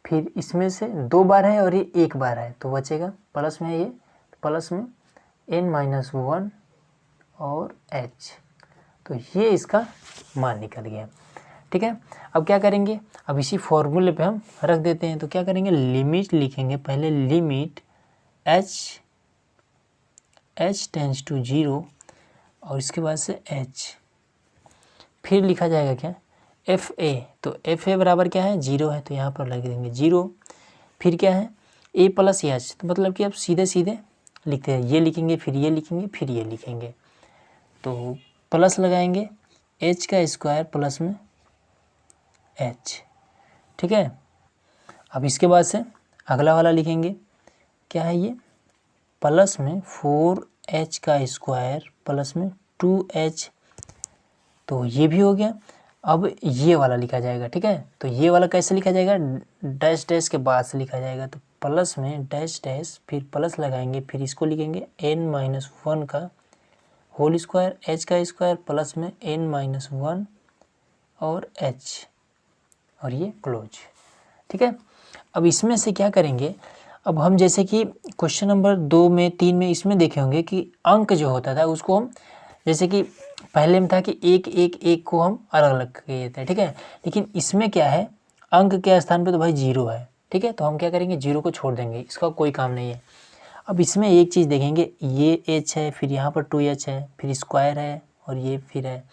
Speaker 1: फिर इसमें से 2 बार है और ये 1 बार है तो बचेगा प्लस में ये, प्लस में n माइनस 1 और h, तो ये इसका मान निकल गया, ठीक है। अब क्या करेंगे, अब इसी फॉर्मूले पे हम रख देते हैं। तो क्या करेंगे, लिमिट लिखेंगे पहले, लिमिट h टेंस टू 0 और इसके बाद से h, फिर लिखा जाएगा क्या, fa, तो fa बराबर क्या है, 0 है, तो यहाँ पर लग देंगे 0। फिर क्या है, a प्लस h, तो मतलब कि अब सीधे सीधे लिखते हैं, ये लिखेंगे फिर ये लिखेंगे फिर ये लिखेंगे, तो प्लस लगाएंगे h का स्क्वायर प्लस में h, ठीक है। अब इसके बाद से अगला वाला लिखेंगे, क्या है ये, प्लस में 4h का स्क्वायर प्लस में 2h, तो ये भी हो गया। अब ये वाला लिखा जाएगा, ठीक है। तो ये वाला कैसे लिखा जाएगा, डैश डैश के बाद से लिखा जाएगा, तो प्लस में डैश डैश फिर प्लस लगाएंगे, फिर इसको लिखेंगे n माइनस 1 का होल स्क्वायर h का स्क्वायर प्लस में n माइनस 1 और h, और ये क्लोज, ठीक है। अब इसमें से क्या करेंगे, अब हम जैसे कि क्वेश्चन नंबर 2 में 3 में इसमें देखे होंगे कि अंक जो होता था उसको हम, जैसे कि पहले में था कि एक एक एक को हम अलग अलग किए थे, ठीक है। लेकिन इसमें क्या है, अंक के स्थान पे तो भाई 0 है, ठीक है, तो हम क्या करेंगे, 0 को छोड़ देंगे, इसका कोई काम नहीं है। अब इसमें एक चीज़ देखेंगे, ये h है, फिर यहाँ पर 2h है, फिर स्क्वायर है और ये फिर है,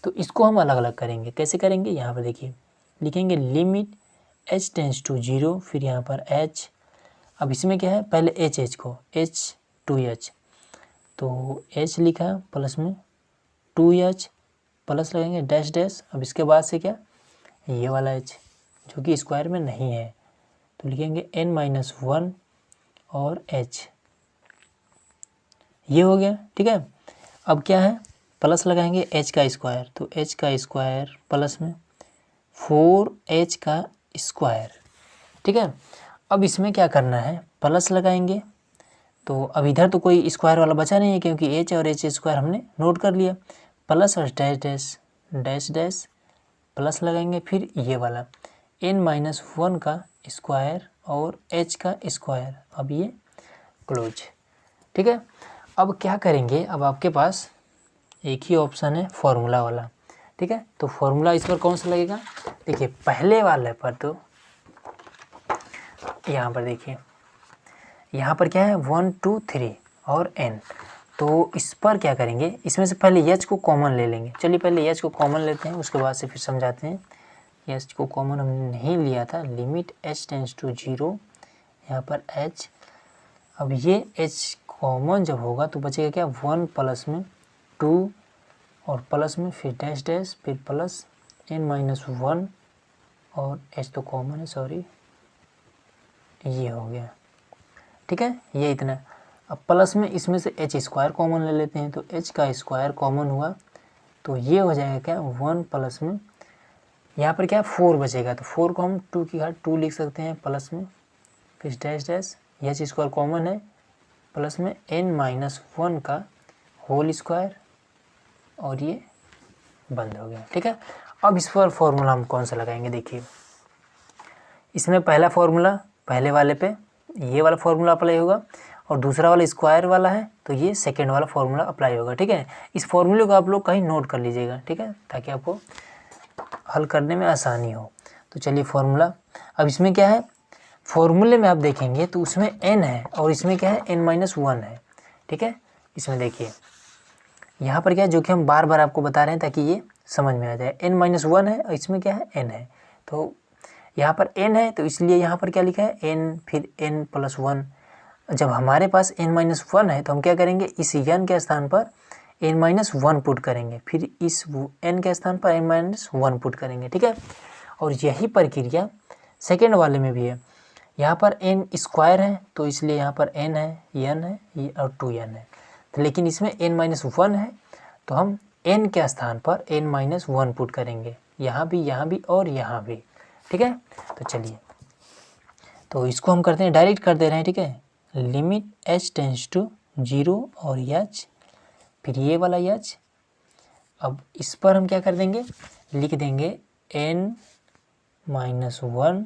Speaker 1: तो इसको हम अलग अलग करेंगे। कैसे करेंगे, यहाँ पर देखिए, लिखेंगे लिमिट h टेंस टू 0, फिर यहाँ पर h। अब इसमें क्या है, पहले h को h 2h, तो h लिखा प्लस में 2h प्लस लगेंगे डैश डैश। अब इसके बाद से क्या, ये वाला h जो कि स्क्वायर में नहीं है, तो लिखेंगे n माइनस 1 और h, ये हो गया, ठीक है। अब क्या है, प्लस लगाएंगे h का स्क्वायर, तो h का स्क्वायर प्लस में 4h का स्क्वायर, ठीक है। अब इसमें क्या करना है, प्लस लगाएंगे, तो अब इधर तो कोई स्क्वायर वाला बचा नहीं है क्योंकि h और h स्क्वायर हमने नोट कर लिया। प्लस और dash dash dash dash plus लगाएंगे, फिर ये वाला n माइनस 1 का स्क्वायर और h का स्क्वायर, अब ये क्लोज, ठीक है। अब क्या करेंगे, अब आपके पास एक ही ऑप्शन है फॉर्मूला वाला, ठीक है। तो फॉर्मूला इस पर कौन सा लगेगा, देखिए पहले वाले पर, तो यहाँ पर देखिए, यहाँ पर क्या है 1 2 3 और n, तो इस पर क्या करेंगे, इसमें से पहले h को कॉमन ले लेंगे। चलिए पहले h को कॉमन लेते हैं, उसके बाद से फिर समझाते हैं। h को कॉमन हमने नहीं लिया था, लिमिट h टेंस टू 0, यहाँ पर h। अब ये h कॉमन जब होगा तो बचेगा क्या, 1 प्लस में 2 और प्लस में फिर डैश डैश फिर प्लस n माइनस 1 और H तो कॉमन है, सॉरी, ये हो गया, ठीक है, ये इतना। अब प्लस में इसमें से H स्क्वायर कॉमन ले लेते हैं, तो H का स्क्वायर कॉमन हुआ तो ये हो जाएगा क्या 1 प्लस में, यहाँ पर क्या 4 बचेगा, तो 4 को हम 2 की घात 2 लिख सकते हैं प्लस में, फिर dash dash, H square common है, प्लस में n-1 का होल स्क्वायर, और ये बंद हो गया, ठीक है। अब इस पर फॉर्मूला हम कौन सा लगाएंगे, देखिए इसमें पहला फॉर्मूला पहले वाले पे ये वाला फॉर्मूला अप्लाई होगा, और दूसरा वाला स्क्वायर वाला है तो ये सेकेंड वाला फॉर्मूला अप्लाई होगा, ठीक है। इस फॉर्मूले को आप लोग कहीं नोट कर लीजिएगा, ठीक है, ताकि आपको हल करने में आसानी हो। तो चलिए फॉर्मूला, अब इसमें क्या है, फॉर्मूले में आप देखेंगे तो उसमें n है और इसमें क्या है n-1 है, ठीक है। इसमें देखिए यहाँ पर क्या है, जो कि हम बार बार आपको बता रहे हैं ताकि ये समझ में आ जाए, n-1 है और इसमें क्या है n है, तो यहाँ पर n है तो इसलिए यहाँ पर क्या लिखा है n, फिर n+1। जब हमारे पास n-1 है तो हम क्या करेंगे, इस n के स्थान पर n-1 पुट करेंगे, फिर इस n के स्थान पर n-1 पुट करेंगे, ठीक है। और यही प्रक्रिया सेकेंड वाले में भी है, यहाँ पर n स्क्वायर है तो इसलिए यहाँ पर n है, n है ये और 2n है, तो लेकिन इसमें n-1 है तो हम n के स्थान पर n-1 पुट करेंगे, यहाँ भी और यहाँ भी, ठीक है। तो चलिए, तो इसको हम करते हैं, डायरेक्ट कर दे रहे हैं, ठीक है, लिमिट h टेंस टू 0 और h, फिर ये वाला h। अब इस पर हम क्या कर देंगे, लिख देंगे n-1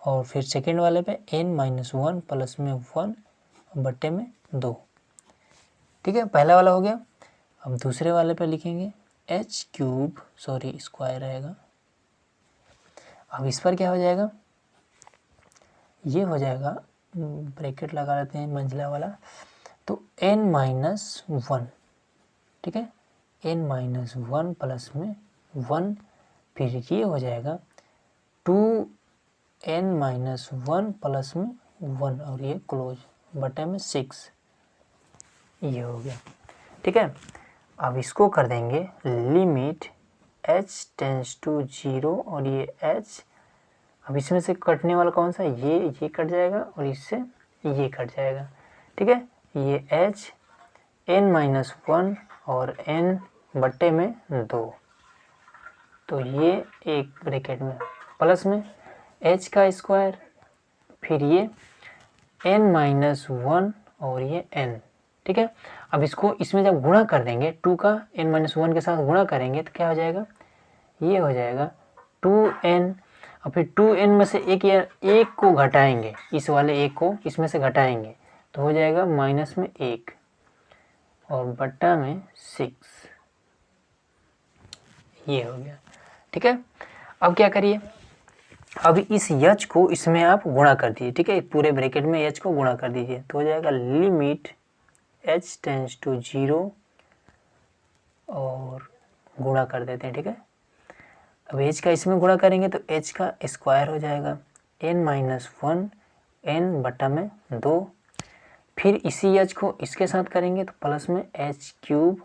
Speaker 1: और फिर सेकेंड वाले पे n-1 प्लस में 1 बट्टे में 2, ठीक है, पहला वाला हो गया। अब दूसरे वाले पे लिखेंगे h3, सॉरी स्क्वायर रहेगा। अब इस पर क्या हो जाएगा, ये हो जाएगा, ब्रैकेट लगा लेते हैं मंजिला वाला, तो n-1, ठीक है, n-1 प्लस में 1, फिर ये हो जाएगा 2n-1 प्लस में 1 और ये क्लोज बटे में 6, ये हो गया, ठीक है। अब इसको कर देंगे लिमिट h टेंस टू 0 और ये h, अब इसमें से कटने वाला कौन सा, ये कट जाएगा और इससे ये कट जाएगा, ठीक है, ये h n-1 और n बट्टे में 2, तो ये एक ब्रैकेट में प्लस में h का स्क्वायर, फिर ये n-1 और ये n, ठीक है। अब इसको इसमें जब गुणा कर देंगे 2 का n-1 के साथ गुणा करेंगे तो क्या हो जाएगा, ये हो जाएगा 2n, और फिर 2n में से एक को घटाएंगे, इस वाले एक को इसमें से घटाएंगे तो हो जाएगा माइनस में 1 और बट्टा में 6, ये हो गया, ठीक है। अब क्या करिए, अब इस h को इसमें आप गुणा कर दीजिए, ठीक है, पूरे ब्रैकेट में h को गुणा कर दीजिए तो हो जाएगा लिमिट h टेंस टू 0 और गुणा कर देते हैं, ठीक है। अब h का इसमें गुणा करेंगे तो h का स्क्वायर हो जाएगा n-1 n बटा में 2, फिर इसी h को इसके साथ करेंगे तो प्लस में h3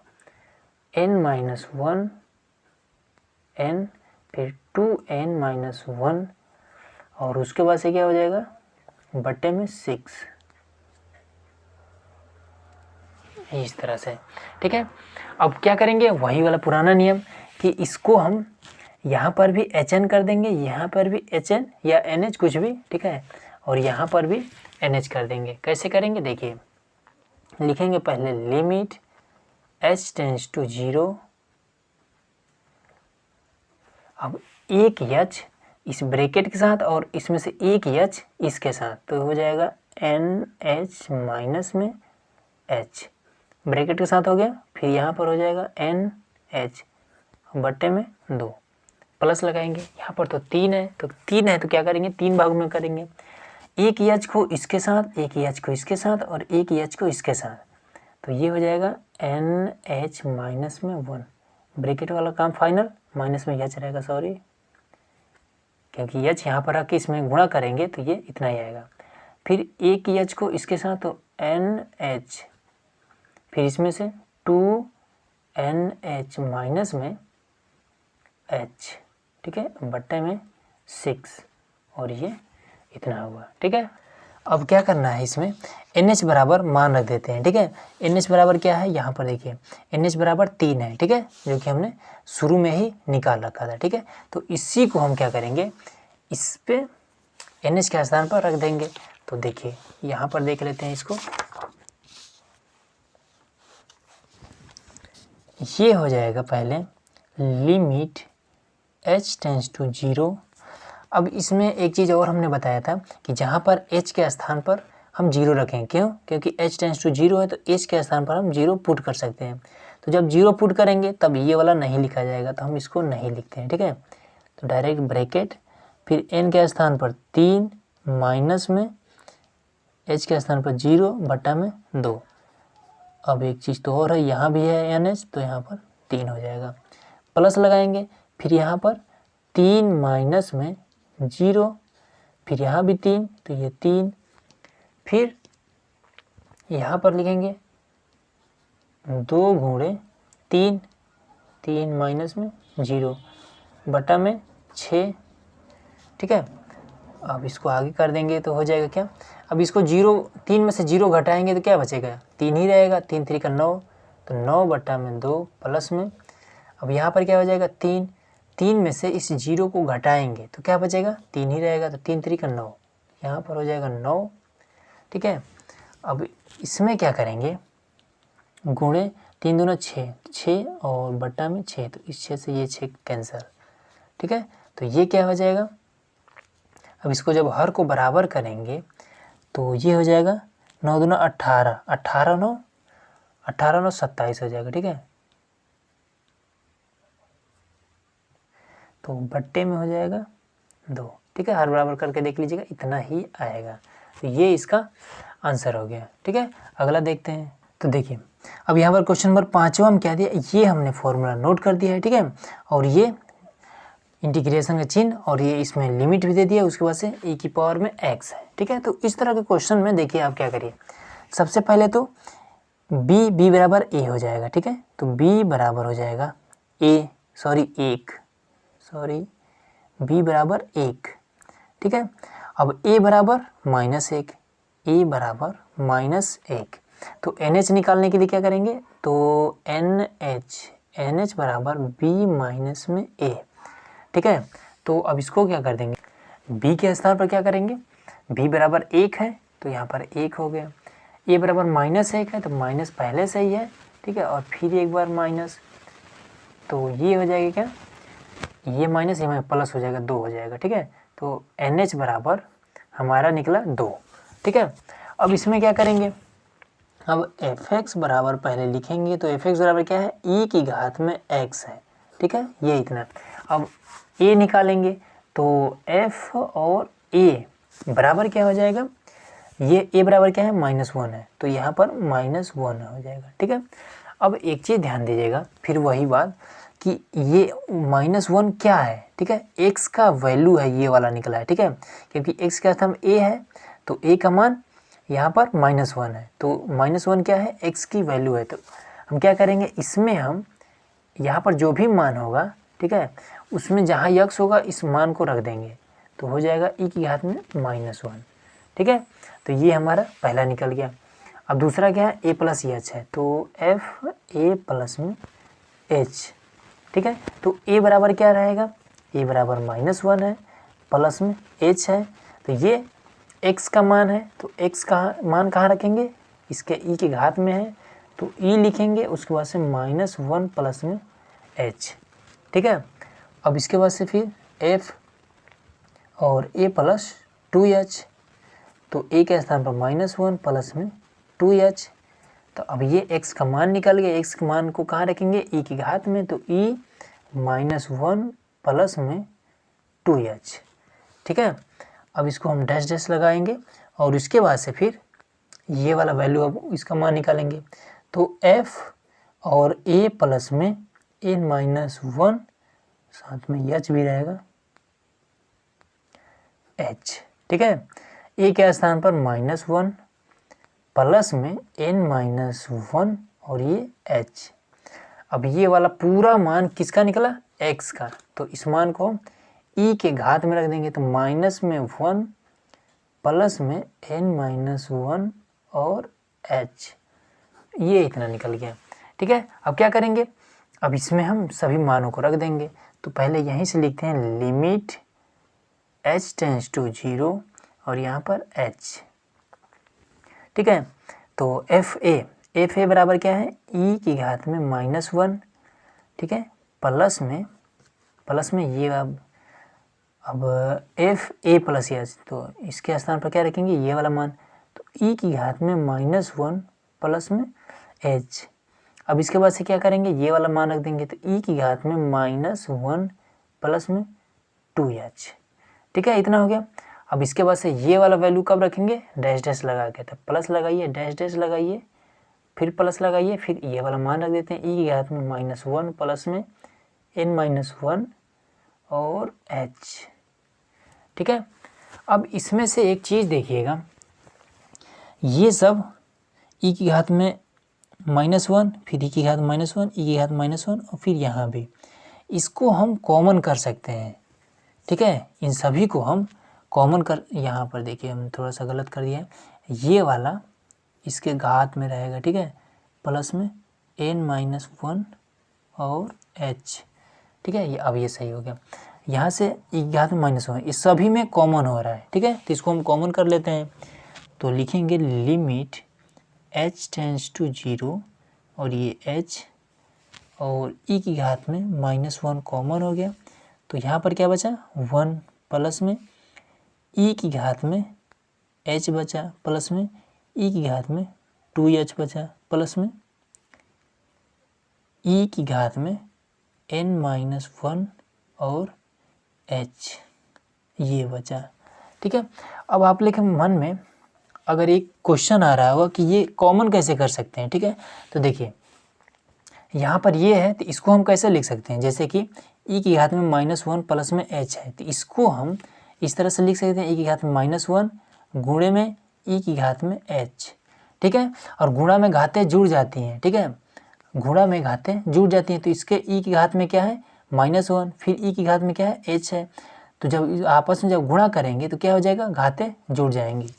Speaker 1: n-1 n, फिर 2n-1 और उसके बाद से क्या हो जाएगा बट्टे में 6, इस तरह से, ठीक है। अब क्या करेंगे, वही वाला पुराना नियम कि इसको हम यहाँ पर भी hn कर देंगे, यहाँ पर भी hn या nh कुछ भी, ठीक है, और यहाँ पर भी nh कर देंगे। कैसे करेंगे देखिए, लिखेंगे पहले लिमिट h टेंस टू 0, अब एक h इस ब्रैकेट के साथ और इसमें से एक h इसके साथ, तो हो जाएगा nh माइनस में h, ब्रैकेट के साथ हो गया, फिर यहाँ पर हो जाएगा nh बट्टे में 2, प्लस लगाएंगे, यहाँ पर तो 3 है तो क्या करेंगे 3 भागों में करेंगे, एक h को इसके साथ, एक h को इसके साथ और एक h को इसके साथ, तो ये हो जाएगा nh माइनस में 1, ब्रैकेट वाला काम फाइनल, माइनस में h रहेगा, सॉरी, क्योंकि h यहाँ पर आके इसमें गुणा करेंगे तो ये इतना ही आएगा, फिर एक h को इसके साथ तो nh, फिर इसमें से 2nh माइनस में h, ठीक है, बट्टे में 6 और ये इतना हुआ। ठीक है, अब क्या करना है, इसमें NH बराबर मान रख देते हैं। ठीक है, NH बराबर क्या है, यहाँ पर देखिए NH बराबर 3 है। ठीक है, जो कि हमने शुरू में ही निकाल रखा था। ठीक है, तो इसी को हम क्या करेंगे, इस पे NH के स्थान पर रख देंगे। तो देखिए यहाँ पर देख लेते हैं इसको, ये हो जाएगा पहले लिमिट h टेंस टू 0। अब इसमें एक चीज़ और हमने बताया था कि जहाँ पर h के स्थान पर हम 0 रखें, क्यों, क्योंकि h टेंस टू 0 है तो h के स्थान पर हम 0 पुट कर सकते हैं। तो जब 0 पुट करेंगे तब ये वाला नहीं लिखा जाएगा, तो हम इसको नहीं लिखते हैं। ठीक है, तो डायरेक्ट ब्रैकेट, फिर n के स्थान पर 3 माइनस में h के स्थान पर 0 बटा में 2। अब एक चीज़ तो और है, यहाँ भी है NH तो यहाँ पर 3 हो जाएगा, प्लस लगाएंगे, फिर यहाँ पर 3 माइनस में 0, फिर यहाँ भी 3 तो ये 3, फिर यहाँ पर लिखेंगे 2 गुणे 3, 3 माइनस में 0 बटा में 6। ठीक है, अब इसको आगे कर देंगे तो हो जाएगा क्या, अब इसको 3 में से 0 घटाएंगे तो क्या बचेगा, 3 ही रहेगा, 3 3 का 9, तो 9 बटा में 2 प्लस में, अब यहाँ पर क्या हो जाएगा 3, 3 में से इस 0 को घटाएंगे तो क्या बचेगा, 3 ही रहेगा, तो 3 3 का 9, यहाँ पर हो जाएगा 9। ठीक है, अब इसमें क्या करेंगे, गुणे 3 दूना 6, 6 और बटा में 6, तो इस 6 से ये 6 कैंसिल। ठीक है, तो ये क्या हो जाएगा, अब इसको जब हर को बराबर करेंगे तो ये हो जाएगा 9 दूना 18, 18 9, 18 9 27 हो जाएगा। ठीक है, तो बट्टे में हो जाएगा 2। ठीक है, हर बराबर करके देख लीजिएगा, इतना ही आएगा। तो ये इसका आंसर हो गया। ठीक है, अगला देखते हैं। तो देखिए अब यहाँ पर क्वेश्चन नंबर 5वां हम क्या दिया, ये हमने फॉर्मूला नोट कर दिया है। ठीक है, और ये इंटीग्रेशन का चिन्ह और ये इसमें लिमिट भी दे दिया, उसके बाद से e की पावर में x है। ठीक है, तो इस तरह के क्वेश्चन में देखिए आप क्या करिए, सबसे पहले तो b बराबर a हो जाएगा। ठीक है, तो b बराबर हो जाएगा b बराबर 1। ठीक है, अब a बराबर -1, a बराबर -1, तो NH निकालने के लिए क्या करेंगे, तो NH बराबर b माइनस में a। ठीक है, तो अब इसको क्या कर देंगे, b के स्थान पर क्या करेंगे, b बराबर 1 है तो यहाँ पर 1 हो गया, a बराबर -1 है तो माइनस पहले से ही है। ठीक है, और फिर एक बार माइनस, तो ये हो जाएगा क्या, ये माइनस ये प्लस हो जाएगा, 2 हो जाएगा। ठीक है, तो NH बराबर हमारा निकला 2। ठीक है, अब इसमें क्या करेंगे, अब fx बराबर पहले लिखेंगे, तो fx बराबर क्या है, e की घात में x है। ठीक है, ये इतना। अब a निकालेंगे तो f और a बराबर क्या हो जाएगा, ये a बराबर क्या है, -1 है, तो यहाँ पर -1 हो जाएगा। ठीक है, अब एक चीज़ ध्यान दीजिएगा, फिर वही बात कि ये -1 क्या है। ठीक है, x का वैल्यू है, ये वाला निकला है। ठीक है, क्योंकि x का स्थान a है तो a का मान यहाँ पर -1 है, तो -1 क्या है, x की वैल्यू है। तो हम क्या करेंगे, इसमें हम यहाँ पर जो भी मान होगा, ठीक है, उसमें जहाँ x होगा इस मान को रख देंगे, तो हो जाएगा e की घात में -1। ठीक है, तो ये हमारा पहला निकल गया। अब दूसरा क्या है, a प्लस h है, तो f a प्लस में h। ठीक है, तो a बराबर क्या रहेगा, a बराबर -1 है, प्लस में h है, तो ये x का मान है, तो x का मान कहाँ रखेंगे, इसके e की घात में है तो e लिखेंगे, उसके बाद से -1 प्लस में h। ठीक है, अब इसके बाद से फिर f और a प्लस 2h, तो a के स्थान पर -1 प्लस में 2h। तो अब ये x का मान निकल गया, x के मान को कहाँ रखेंगे, e की घात में, तो e -1 प्लस में 2h। ठीक है, अब इसको हम डैश डैश लगाएंगे और इसके बाद से फिर ये वाला वैल्यू अब इसका मान निकालेंगे, तो f और a प्लस में n-1 साथ में h भी रहेगा h। ठीक है, a के स्थान पर -1 प्लस में n-1 और ये h। अब ये वाला पूरा मान किसका निकला, x का, तो इस मान को ई के घात में रख देंगे तो माइनस में 1 प्लस में n-1 और h, ये इतना निकल गया। ठीक है, अब क्या करेंगे, अब इसमें हम सभी मानों को रख देंगे। तो पहले यहीं से लिखते हैं लिमिट h टेंस टू 0 और यहाँ पर h। ठीक है, तो एफ ए बराबर क्या है, ई की घात में -1। ठीक है, प्लस में ये अब एफ ए प्लस एच, तो इसके स्थान पर क्या रखेंगे, ये वाला मान। तो ई की घात में -1 प्लस में एच। अब इसके बाद से क्या करेंगे, ये वाला मान रख देंगे। तो ई की घात में -1 प्लस में 2h। ठीक है, इतना हो गया। अब इसके बाद से ये वाला वैल्यू कब रखेंगे, डैश डैश लगा के। तो प्लस लगाइए, डैश डैश लगाइए, फिर प्लस लगाइए, फिर ये वाला मान रख देते हैं। ई की घात में -1 प्लस में n-1 और h। ठीक है, अब इसमें से एक चीज़ देखिएगा, ये सब ई की घात में -1, फिर ई की घात -1, ई की घात -1 और फिर यहाँ भी, इसको हम कॉमन कर सकते हैं। ठीक है, इन सभी को हम कॉमन कर, यहाँ पर देखिए हम थोड़ा सा गलत कर दिया है, ये वाला इसके घात में रहेगा। ठीक है, प्लस में n-1 और h। ठीक है, ये अब ये सही हो गया। यहाँ से ई की घात में -1, इस सभी में कॉमन हो रहा है। ठीक है, तो इसको हम कॉमन कर लेते हैं। तो लिखेंगे लिमिट h टेंस टू 0 और ये h और ई की घात में -1 कॉमन हो गया। तो यहाँ पर क्या बचा, 1 प्लस में ई की घात में h बचा, प्लस में ई की घात में 2h बचा, प्लस में ई की घात में n-1 और h, ये बचा। ठीक है, अब आप लेके मन में अगर एक क्वेश्चन आ रहा होगा कि ये कॉमन कैसे कर सकते हैं। ठीक है, तो देखिए यहाँ पर ये है, तो इसको हम कैसे लिख सकते हैं, जैसे कि ई की घात में -1 प्लस में h है, तो इसको हम इस तरह से लिख सकते हैं, ई की घात में -1 गुणे में ई की घात में h। ठीक है, और गुणा में घातें जुड़ जाती हैं। ठीक है, गुणा में घातें जुड़ जाती हैं, तो इसके ई की घात में क्या है, -1, फिर ई की घात में क्या है, h है। तो जब आपस में जब गुणा करेंगे तो क्या हो जाएगा, घातें जुड़ जाएंगी।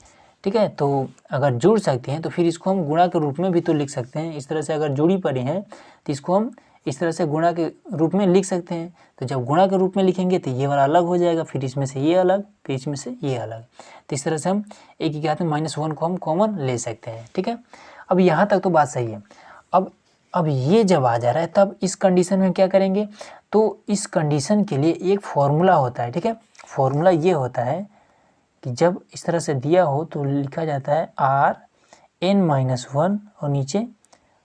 Speaker 1: ठीक है, तो अगर जुड़ सकते हैं तो फिर इसको हम गुणा के रूप में भी तो लिख सकते हैं। इस तरह से अगर जुड़ी पड़ी हैं तो इसको हम इस तरह से गुणा के रूप में लिख सकते हैं। तो जब गुणा के रूप में लिखेंगे तो ये वाला अलग हो जाएगा, फिर इसमें से ये अलग, फिर इसमें से ये अलग। तो इस तरह से हम एक की घात में -1 को हम कॉमन ले सकते हैं। ठीक है, अब यहाँ तक तो बात सही है। अब ये जब आ जा रहा है तब इस कंडीशन में क्या करेंगे, तो इस कंडीशन के लिए एक फॉर्मूला होता है। ठीक है, फॉर्मूला ये होता है कि जब इस तरह से दिया हो तो लिखा जाता है r(n-1) और नीचे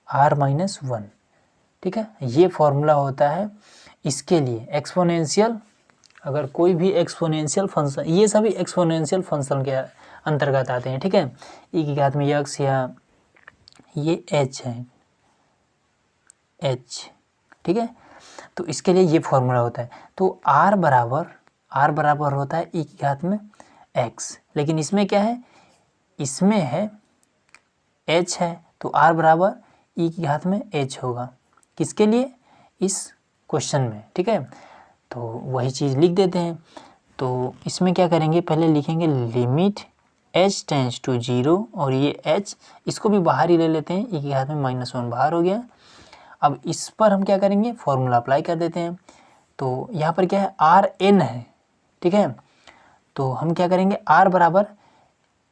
Speaker 1: r-1। ठीक है, ये फॉर्मूला होता है इसके लिए एक्सपोनेंशियल। अगर कोई भी एक्सपोनेंशियल फंक्शन, ये सभी एक्सपोनेंशियल फंक्शन के अंतर्गत आते हैं। ठीक है, ई की घात में x या ये h है, h। ठीक है, तो इसके लिए ये फॉर्मूला होता है। तो r बराबर होता है ई की घात में x, लेकिन इसमें क्या है, इसमें है h है, तो r बराबर ई की घात में h होगा। किसके लिए, इस क्वेश्चन में। ठीक है, तो वही चीज़ लिख देते हैं। तो इसमें क्या करेंगे, पहले लिखेंगे लिमिट h टेंस टू 0 और ये h, इसको भी बाहर ही ले लेते हैं, ई की घात में -1 बाहर हो गया। अब इस पर हम क्या करेंगे, फॉर्मूला अप्लाई कर देते हैं। तो यहाँ पर क्या है, rn है। ठीक है, तो हम क्या करेंगे, r बराबर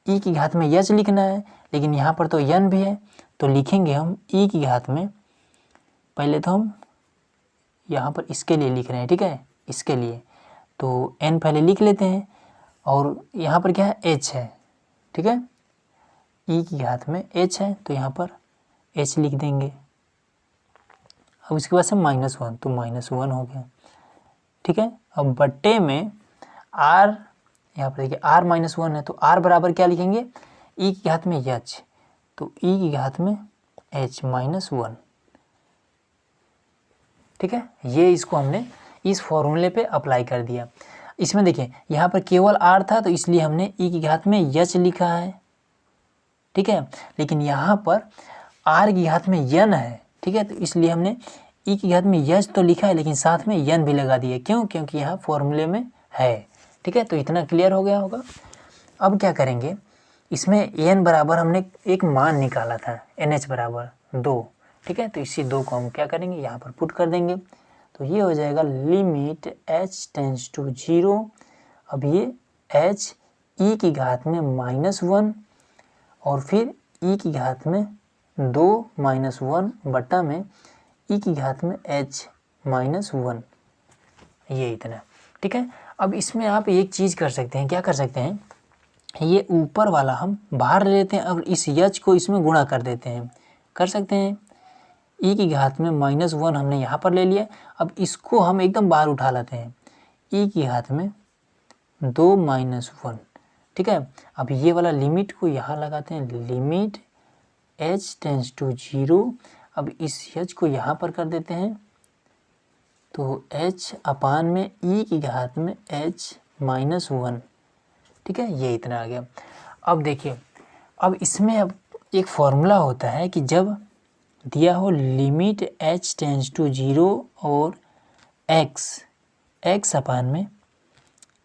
Speaker 1: ई की घात में h लिखना है, लेकिन यहाँ पर तो n भी है, तो लिखेंगे हम ई की घात में, पहले तो हम यहाँ पर इसके लिए लिख रहे हैं। ठीक है, इसके लिए तो n पहले लिख लेते हैं और यहाँ पर क्या है, h है। ठीक है, ई की घात में h है, तो यहाँ पर h लिख देंगे। अब इसके बाद से -1, तो -1 हो गया। ठीक है, अब बट्टे में r, यहाँ पर देखिए r-1 है, तो r बराबर क्या लिखेंगे, ई की घात में h, तो ई की घात में h -1। ठीक है, ये इसको हमने इस फॉर्मूले पे अप्लाई कर दिया। इसमें देखिए यहाँ पर केवल r था, तो इसलिए हमने ई की घात में h लिखा है। ठीक है, लेकिन यहाँ पर r की घात में n है। ठीक है, तो इसलिए हमने ई की घात में h तो लिखा है, लेकिन साथ में n भी लगा दिया। क्यों, क्योंकि यहाँ फॉर्मूले में है। ठीक है, तो इतना क्लियर हो गया होगा। अब क्या करेंगे, इसमें एन बराबर हमने एक मान निकाला था, एन एच बराबर 2। ठीक है, तो इसी 2 को हम क्या करेंगे, यहाँ पर पुट कर देंगे। तो ये हो जाएगा लिमिट एच टेंस टू 0। अब ये एच ई की घात में -1 और फिर ई की घात में 2 -1 बटा में ई की घात में h -1, ये इतना। ठीक है, अब इसमें आप एक चीज़ कर सकते हैं, क्या कर सकते हैं, ये ऊपर वाला हम बाहर ले लेते हैं और इस यच को इसमें गुणा कर देते हैं, कर सकते हैं। ई की घात में -1 हमने यहाँ पर ले लिया। अब इसको हम एकदम बाहर उठा लेते हैं, ई की घात में 2 -1। ठीक है, अब ये वाला लिमिट को यहाँ लगाते हैं, लिमिट h टेंस टू 0। अब इस h को यहाँ पर कर देते हैं, तो h अपान में e की घात में h -1। ठीक है, ये इतना आ गया। अब देखिए, अब इसमें अब एक फॉर्मूला होता है कि जब दिया हो लिमिट h टेंस टू 0 और x अपान में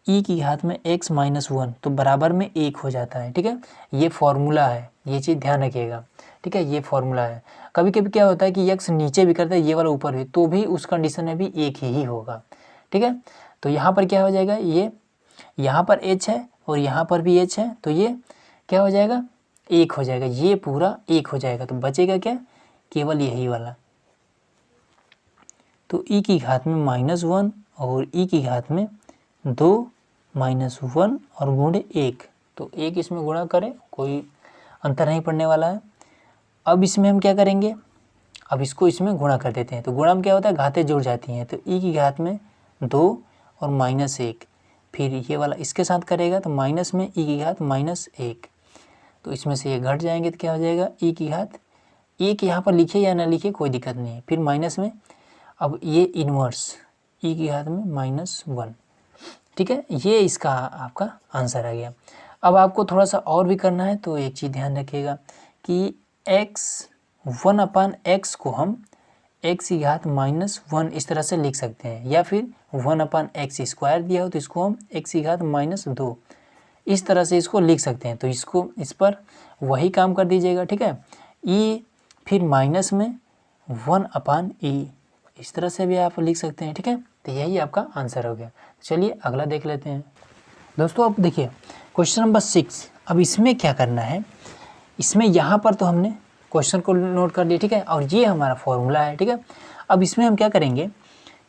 Speaker 1: ई की घात में x -1 तो बराबर में 1 हो जाता है। ठीक है, ये फॉर्मूला है, ये चीज़ ध्यान रखिएगा। ठीक है, ये फॉर्मूला है। कभी कभी क्या होता है कि x नीचे भी करता है, ये वाला ऊपर भी, तो भी उस कंडीशन में भी एक ही होगा। ठीक है, तो यहाँ पर क्या हो जाएगा, ये यहाँ पर h है और यहाँ पर भी h है, तो ये क्या हो जाएगा, 1 हो जाएगा, ये पूरा 1 हो जाएगा। तो बचेगा क्या, केवल यही वाला। तो ई की घात में -1 और ई की घात में 2 -1 और गुणे 1, तो 1 इसमें गुणा करें, कोई अंतर नहीं पड़ने वाला है। अब इसमें हम क्या करेंगे, अब इसको इसमें गुणा कर देते हैं। तो गुणा में क्या होता है, घातें जुड़ जाती हैं। तो ई की घात में 2 और -1, फिर ये वाला इसके साथ करेगा तो माइनस में ई की घात -1, तो इसमें से ये घट जाएंगे तो क्या हो जाएगा, ई की घात 1 यहाँ पर लिखे या ना लिखे कोई दिक्कत नहीं है, फिर माइनस में अब ये इन्वर्स ई की घात में -1। ठीक है, ये इसका आपका आंसर आ गया। अब आपको थोड़ा सा और भी करना है, तो एक चीज़ ध्यान रखिएगा कि1/x को हम x की घात -1 इस तरह से लिख सकते हैं, या फिर 1/x² दिया हो तो इसको हम x की घात -2 इस तरह से इसको लिख सकते हैं। तो इसको इस पर वही काम कर दीजिएगा। ठीक है, e फिर माइनस में 1/e इस तरह से भी आप लिख सकते हैं। ठीक है, तो यही आपका आंसर हो गया। चलिए अगला देख लेते हैं। दोस्तों अब देखिए क्वेश्चन नंबर 6। अब इसमें क्या करना है, इसमें यहाँ पर तो हमने क्वेश्चन को नोट कर लिया। ठीक है, और ये हमारा फॉर्मूला है। ठीक है, अब इसमें हम क्या करेंगे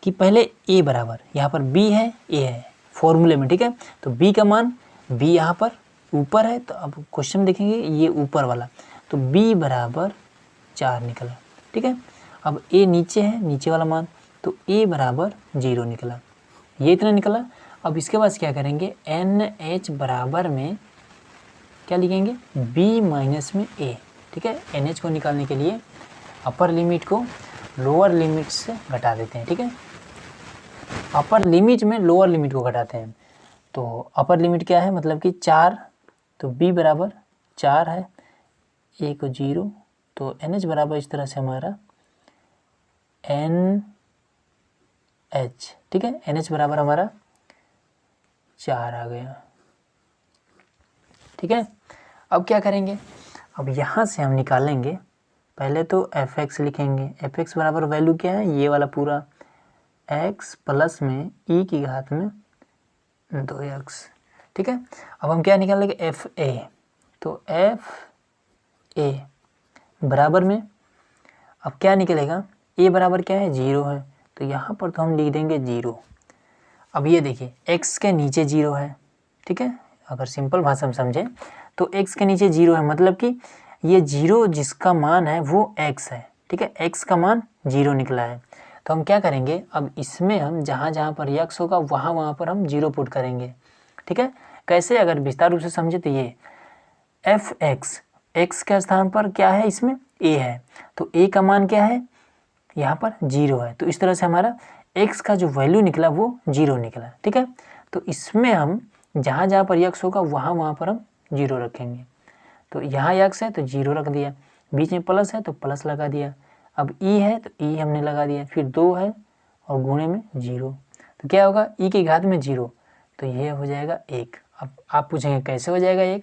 Speaker 1: कि पहले a बराबर, यहाँ पर b है, a है फॉर्मूले में। ठीक है, तो b का मान, b यहाँ पर ऊपर है, तो अब क्वेश्चन में देखेंगे ये ऊपर वाला, तो b बराबर 4 निकला। ठीक है, अब a नीचे है, नीचे वाला मान, तो a बराबर 0 निकला, ये इतना निकला। अब इसके बाद क्या करेंगे, NH बराबर में क्या लिखेंगे, b माइनस में a। ठीक है, NH को निकालने के लिए अपर लिमिट को लोअर लिमिट से घटा देते हैं। ठीक है, अपर लिमिट में लोअर लिमिट को घटाते हैं। तो अपर लिमिट क्या है, मतलब कि 4, तो b बराबर 4 है, a को 0, तो NH बराबर इस तरह से हमारा NH। ठीक है, NH बराबर हमारा 4 आ गया। ठीक है, अब क्या करेंगे, अब यहाँ से हम निकालेंगे, पहले तो fx लिखेंगे। fx बराबर वैल्यू क्या है, ये वाला पूरा x प्लस में e की घात में 2x। ठीक है, अब हम क्या निकालेंगे, fa, तो fa बराबर में अब क्या निकलेगा, a बराबर क्या है, 0 है, तो यहाँ पर तो हम लिख देंगे 0। अब ये देखिए x के नीचे 0 है। ठीक है, अगर सिंपल भाषा में समझें तो x के नीचे 0 है, मतलब कि ये 0 जिसका मान है वो x है। ठीक है, x का मान 0 निकला है, तो हम क्या करेंगे, अब इसमें हम जहाँ जहाँ पर x होगा वहाँ पर हम 0 पुट करेंगे। ठीक है, कैसे, अगर विस्तार रूप से समझे तो ये fx, x के स्थान पर क्या है, इसमें a है, तो a का मान क्या है, यहाँ पर 0 है, तो इस तरह से हमारा x का जो वैल्यू निकला वो 0 निकला। ठीक है, तो इसमें हम जहाँ जहाँ पर x होगा वहाँ पर हम 0 रखेंगे। तो यहाँ x है तो 0 रख दिया, बीच में प्लस है तो प्लस लगा दिया, अब e है तो e हमने लगा दिया, फिर 2 है और गुणे में 0, तो क्या होगा, e की घात में 0, तो ये हो जाएगा 1। अब आप पूछेंगे कैसे हो जाएगा 1,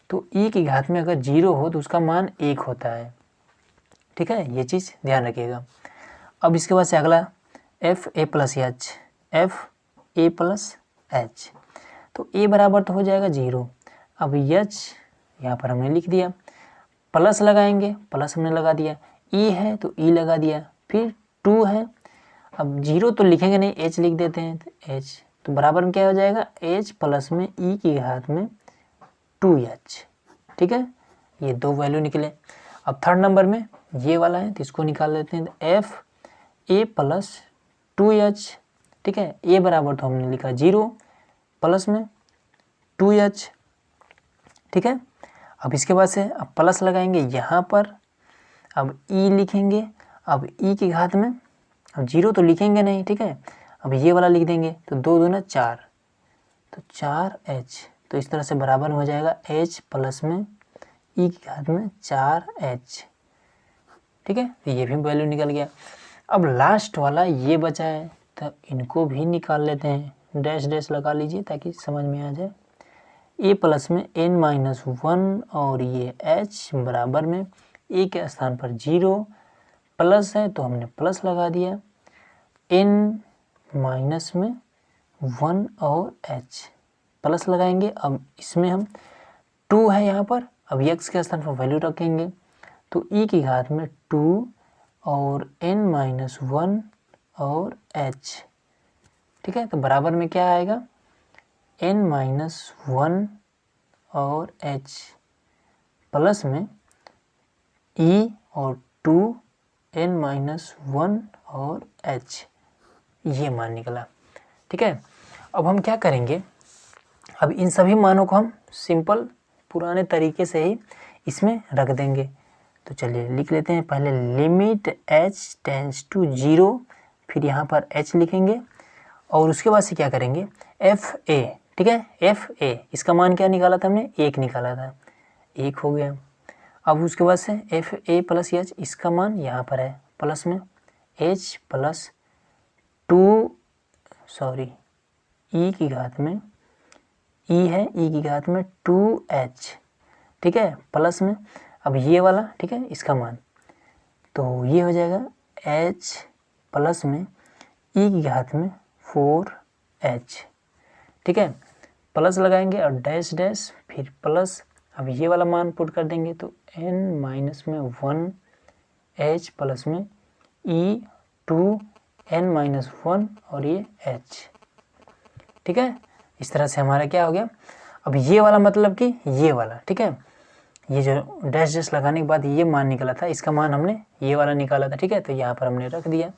Speaker 1: तो ई की घात में अगर 0 हो तो उसका मान 1 होता है, ठीक है, ये चीज़ ध्यान रखिएगा। अब इसके बाद से अगला F A plus H, F A plus H, तो ए बराबर तो हो जाएगा 0। अब एच यहाँ पर हमने लिख दिया, प्लस लगाएंगे, प्लस हमने लगा दिया, ई है तो ई लगा दिया, फिर 2 है, अब 0 तो लिखेंगे नहीं, एच लिख देते हैं, तो एच, तो बराबर में क्या हो जाएगा, एच प्लस में ई की घात में 2h, ठीक है, ये 2 वैल्यू निकले। अब थर्ड नंबर में ये वाला है तो इसको निकाल लेते हैं, तो एफ ए प्लस 2h, ठीक है, ए बराबर तो हमने लिखा 0 प्लस में 2h, ठीक है। अब इसके बाद से अब प्लस लगाएंगे यहाँ पर, अब ई लिखेंगे, अब ई की घात में, अब 0 तो लिखेंगे नहीं, ठीक है, अब ये वाला लिख देंगे, तो 2 दूना 4, तो 4h, तो इस तरह से बराबर हो जाएगा h प्लस में ई की घात में 4h, ठीक है, तो ये भी वैल्यू निकल गया। अब लास्ट वाला ये बचा है, तो इनको भी निकाल लेते हैं, डैश डैश लगा लीजिए ताकि समझ में आ जाए। ए प्लस में n-1 और ये h बराबर में ए के स्थान पर 0, प्लस है तो हमने प्लस लगा दिया, n माइनस में 1 और h प्लस लगाएंगे। अब इसमें हम 2 है यहाँ पर, अब x के स्थान पर वैल्यू रखेंगे, तो e की घात में 2 और n-1 और h, ठीक है, तो बराबर में क्या आएगा, n-1 और h प्लस में e और 2 n-1 और h, ये मान निकला, ठीक है। अब हम क्या करेंगे, अब इन सभी मानों को हम सिंपल पुराने तरीके से ही इसमें रख देंगे। तो चलिए लिख लेते हैं, पहले लिमिट h टेंड्स टू 0, फिर यहाँ पर h लिखेंगे, और उसके बाद से क्या करेंगे, एफ ए, ठीक है, एफ ए, इसका मान क्या निकाला था हमने, 1 निकाला था, 1 हो गया। अब उसके बाद से एफ ए प्लस एच, इसका मान यहाँ पर है, प्लस में h प्लस 2, सॉरी ई की घात में, ई है ई की घात में 2h, ठीक है, प्लस में अब ये वाला, ठीक है, इसका मान, तो ये हो जाएगा h प्लस में ई की घात में 4h, ठीक है, प्लस लगाएंगे और डैश डैश, फिर प्लस, अब ये वाला मान पुट कर देंगे, तो n-1 h प्लस में e 2 n-1 और ये h, ठीक है, इस तरह से हमारा क्या हो गया। अब ये वाला मतलब कि ये वाला, ठीक है, ये जो डैश डैश लगाने के बाद ये मान निकला था, इसका मान हमने ये वाला निकाला था, ठीक है, तो यहाँ पर हमने रख दिया,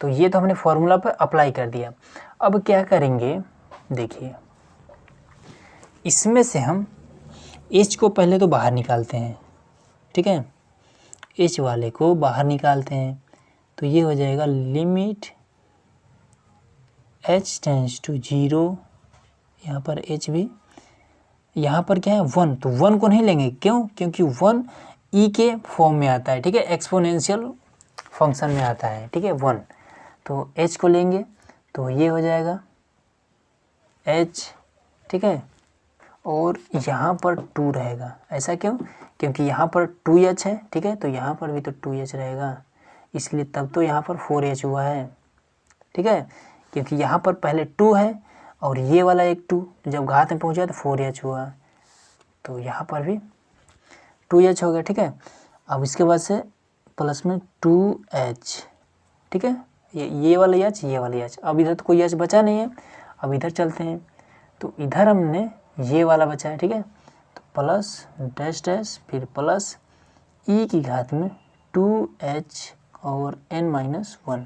Speaker 1: तो ये तो हमने फॉर्मूला पर अप्लाई कर दिया। अब क्या करेंगे, देखिए इसमें से हम h को पहले तो बाहर निकालते हैं, ठीक है, h वाले को बाहर निकालते हैं, तो ये हो जाएगा लिमिट h टेंड्स टू 0, यहाँ पर h भी, यहाँ पर क्या है 1, तो 1 को नहीं लेंगे, क्यों, क्योंकि 1 e के फॉर्म में आता है, ठीक है, एक्सपोनेंशियल फंक्शन में आता है, ठीक है 1, तो h को लेंगे, तो ये हो जाएगा h, ठीक है, और यहाँ पर 2 रहेगा, ऐसा क्यों, क्योंकि यहाँ पर 2h है, ठीक है, तो यहाँ पर भी तो 2h रहेगा, इसलिए तब तो यहाँ पर 4h हुआ है, ठीक है, क्योंकि यहाँ पर पहले 2 है और ये वाला एक 2, जब घात में पहुँचा तो 4h हुआ, तो यहाँ पर भी 2h हो गया, ठीक है। अब इसके बाद से प्लस में 2h, ठीक है, ये वाला h, ये वाला h, अब इधर तो कोई h बचा नहीं है, अब इधर चलते हैं, तो इधर हमने ये वाला बचा है, ठीक है, तो प्लस डैश डैश, फिर प्लस e की घात में 2h और n-1,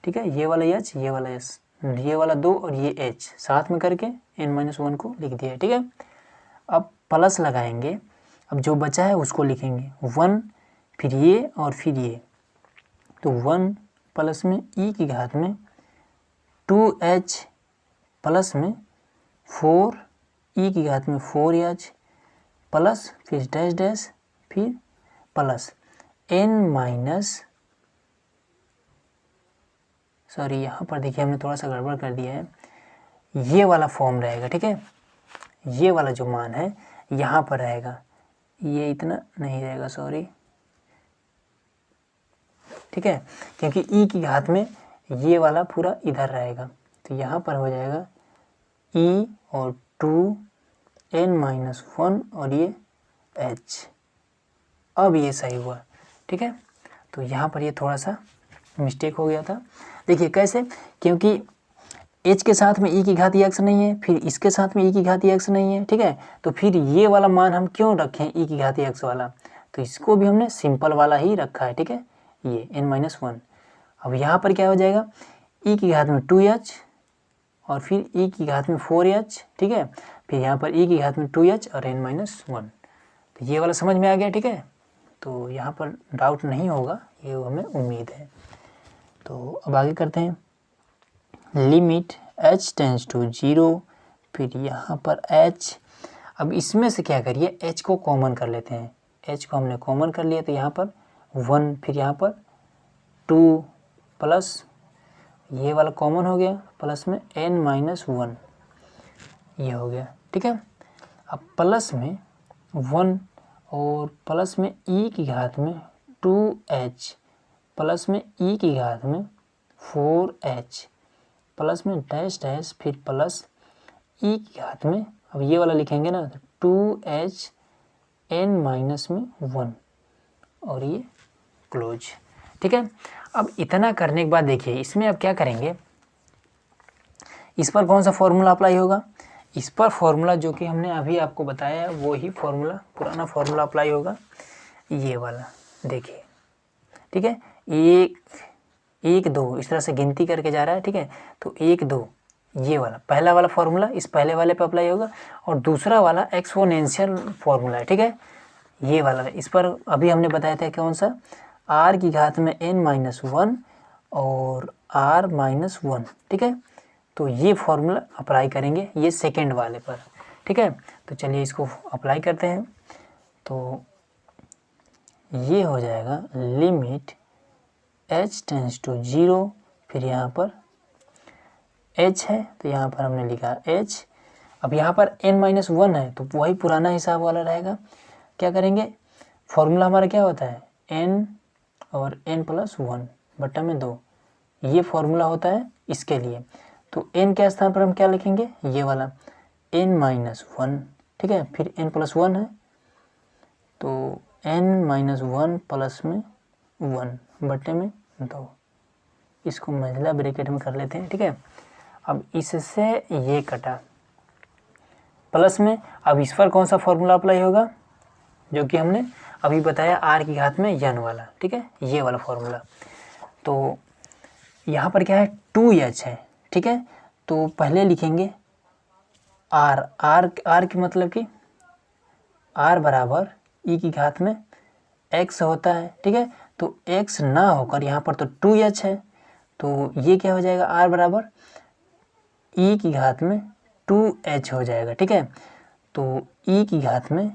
Speaker 1: ठीक है, ये वाला h, ये वाला s, ये वाला 2 और ये h साथ में करके n-1 को लिख दिया, ठीक है। अब प्लस लगाएंगे, अब जो बचा है उसको लिखेंगे 1, फिर ये और फिर ये, तो 1 प्लस में e की घात में 2h प्लस में 4 e की घात में 4h प्लस फिर डैश डैश, फिर प्लस सॉरी यहाँ पर देखिए हमने थोड़ा सा गड़बड़ कर दिया है, ये वाला फॉर्म रहेगा, ठीक है। ये वाला जो मान है यहाँ पर रहेगा, ये इतना नहीं रहेगा, सॉरी, ठीक है, क्योंकि ई की घात में ये वाला पूरा इधर रहेगा, तो यहाँ पर हो जाएगा ई और 2n-1 और ये h। अब ये सही हुआ, ठीक है। तो यहाँ पर ये थोड़ा सा मिस्टेक हो गया था। देखिए कैसे, क्योंकि h के साथ में e की घात x नहीं है, फिर इसके साथ में e की घात x नहीं है, ठीक है। तो फिर ये वाला मान हम क्यों रखें e की घात x वाला, तो इसको भी हमने सिंपल वाला ही रखा है, ठीक है, ये n-1। अब यहाँ पर क्या हो जाएगा, e की घात में 2h और फिर e की घात में 4h, ठीक है, फिर यहाँ पर e की घात में 2h और n-1। तो ये वाला समझ में आ गया, ठीक है। तो यहाँ पर डाउट नहीं होगा, ये हमें उम्मीद है। तो अब आगे करते हैं, लिमिट h टेंड्स टू 0, फिर यहाँ पर h। अब इसमें से क्या करिए, h को कॉमन कर लेते हैं, h को हमने कॉमन कर लिया, तो यहाँ पर 1, फिर यहाँ पर 2 प्लस ये वाला कॉमन हो गया, प्लस में n-1 ये हो गया, ठीक है। अब प्लस में 1 और प्लस में e की घात में 2h प्लस में e की घात में 4h प्लस में डैश डैश फिर प्लस e की घात में, अब ये वाला लिखेंगे ना, 2h n-1 और ये क्लोज, ठीक है। अब इतना करने के बाद देखिए इसमें अब क्या करेंगे, इस पर कौन सा फॉर्मूला अप्लाई होगा, इस पर फॉर्मूला जो कि हमने अभी आपको बताया है वो ही फॉर्मूला, पुराना फॉर्मूला अप्लाई होगा, ये वाला देखिए, ठीक है। 1 1 2 इस तरह से गिनती करके जा रहा है, ठीक है। तो 1 2 ये वाला पहला वाला फॉर्मूला इस पहले वाले पे अप्लाई होगा, और दूसरा वाला एक्सपोनेंशियल फॉर्मूला है, ठीक है, ये वाला। इस पर अभी हमने बताया था कौन सा, r की घात में n-1 और r-1, ठीक है। तो ये फॉर्मूला अप्लाई करेंगे ये सेकेंड वाले पर, ठीक है। तो चलिए इसको अप्लाई करते हैं। तो ये हो जाएगा लिमिट h टेंड्स टू 0, फिर यहाँ पर h है, तो यहाँ पर हमने लिखा h। अब यहाँ पर n-1 है, तो वही पुराना हिसाब वाला रहेगा। क्या करेंगे, फॉर्मूला हमारा क्या होता है, n और n+1 बट्टा में 2, ये फॉर्मूला होता है इसके लिए। तो n के स्थान पर हम क्या लिखेंगे, ये वाला n-1, ठीक है, फिर n+1 है, तो n-1 प्लस में 1 बट्टे में 2, इसको महिला ब्रैकेट में कर लेते हैं, ठीक है। अब इससे ये कटा प्लस में, अब इस पर कौन सा फॉर्मूला अप्लाई होगा, जो कि हमने अभी बताया r की घात में n वाला, ठीक है, ये वाला फॉर्मूला। तो यहाँ पर क्या है, 2h है, ठीक है। तो पहले लिखेंगे r की मतलब कि r बराबर e की घात में x होता है, ठीक है। तो x ना होकर यहाँ पर तो 2h है, तो ये क्या हो जाएगा, r बराबर e की घात में 2h हो जाएगा, ठीक है। तो e की घात में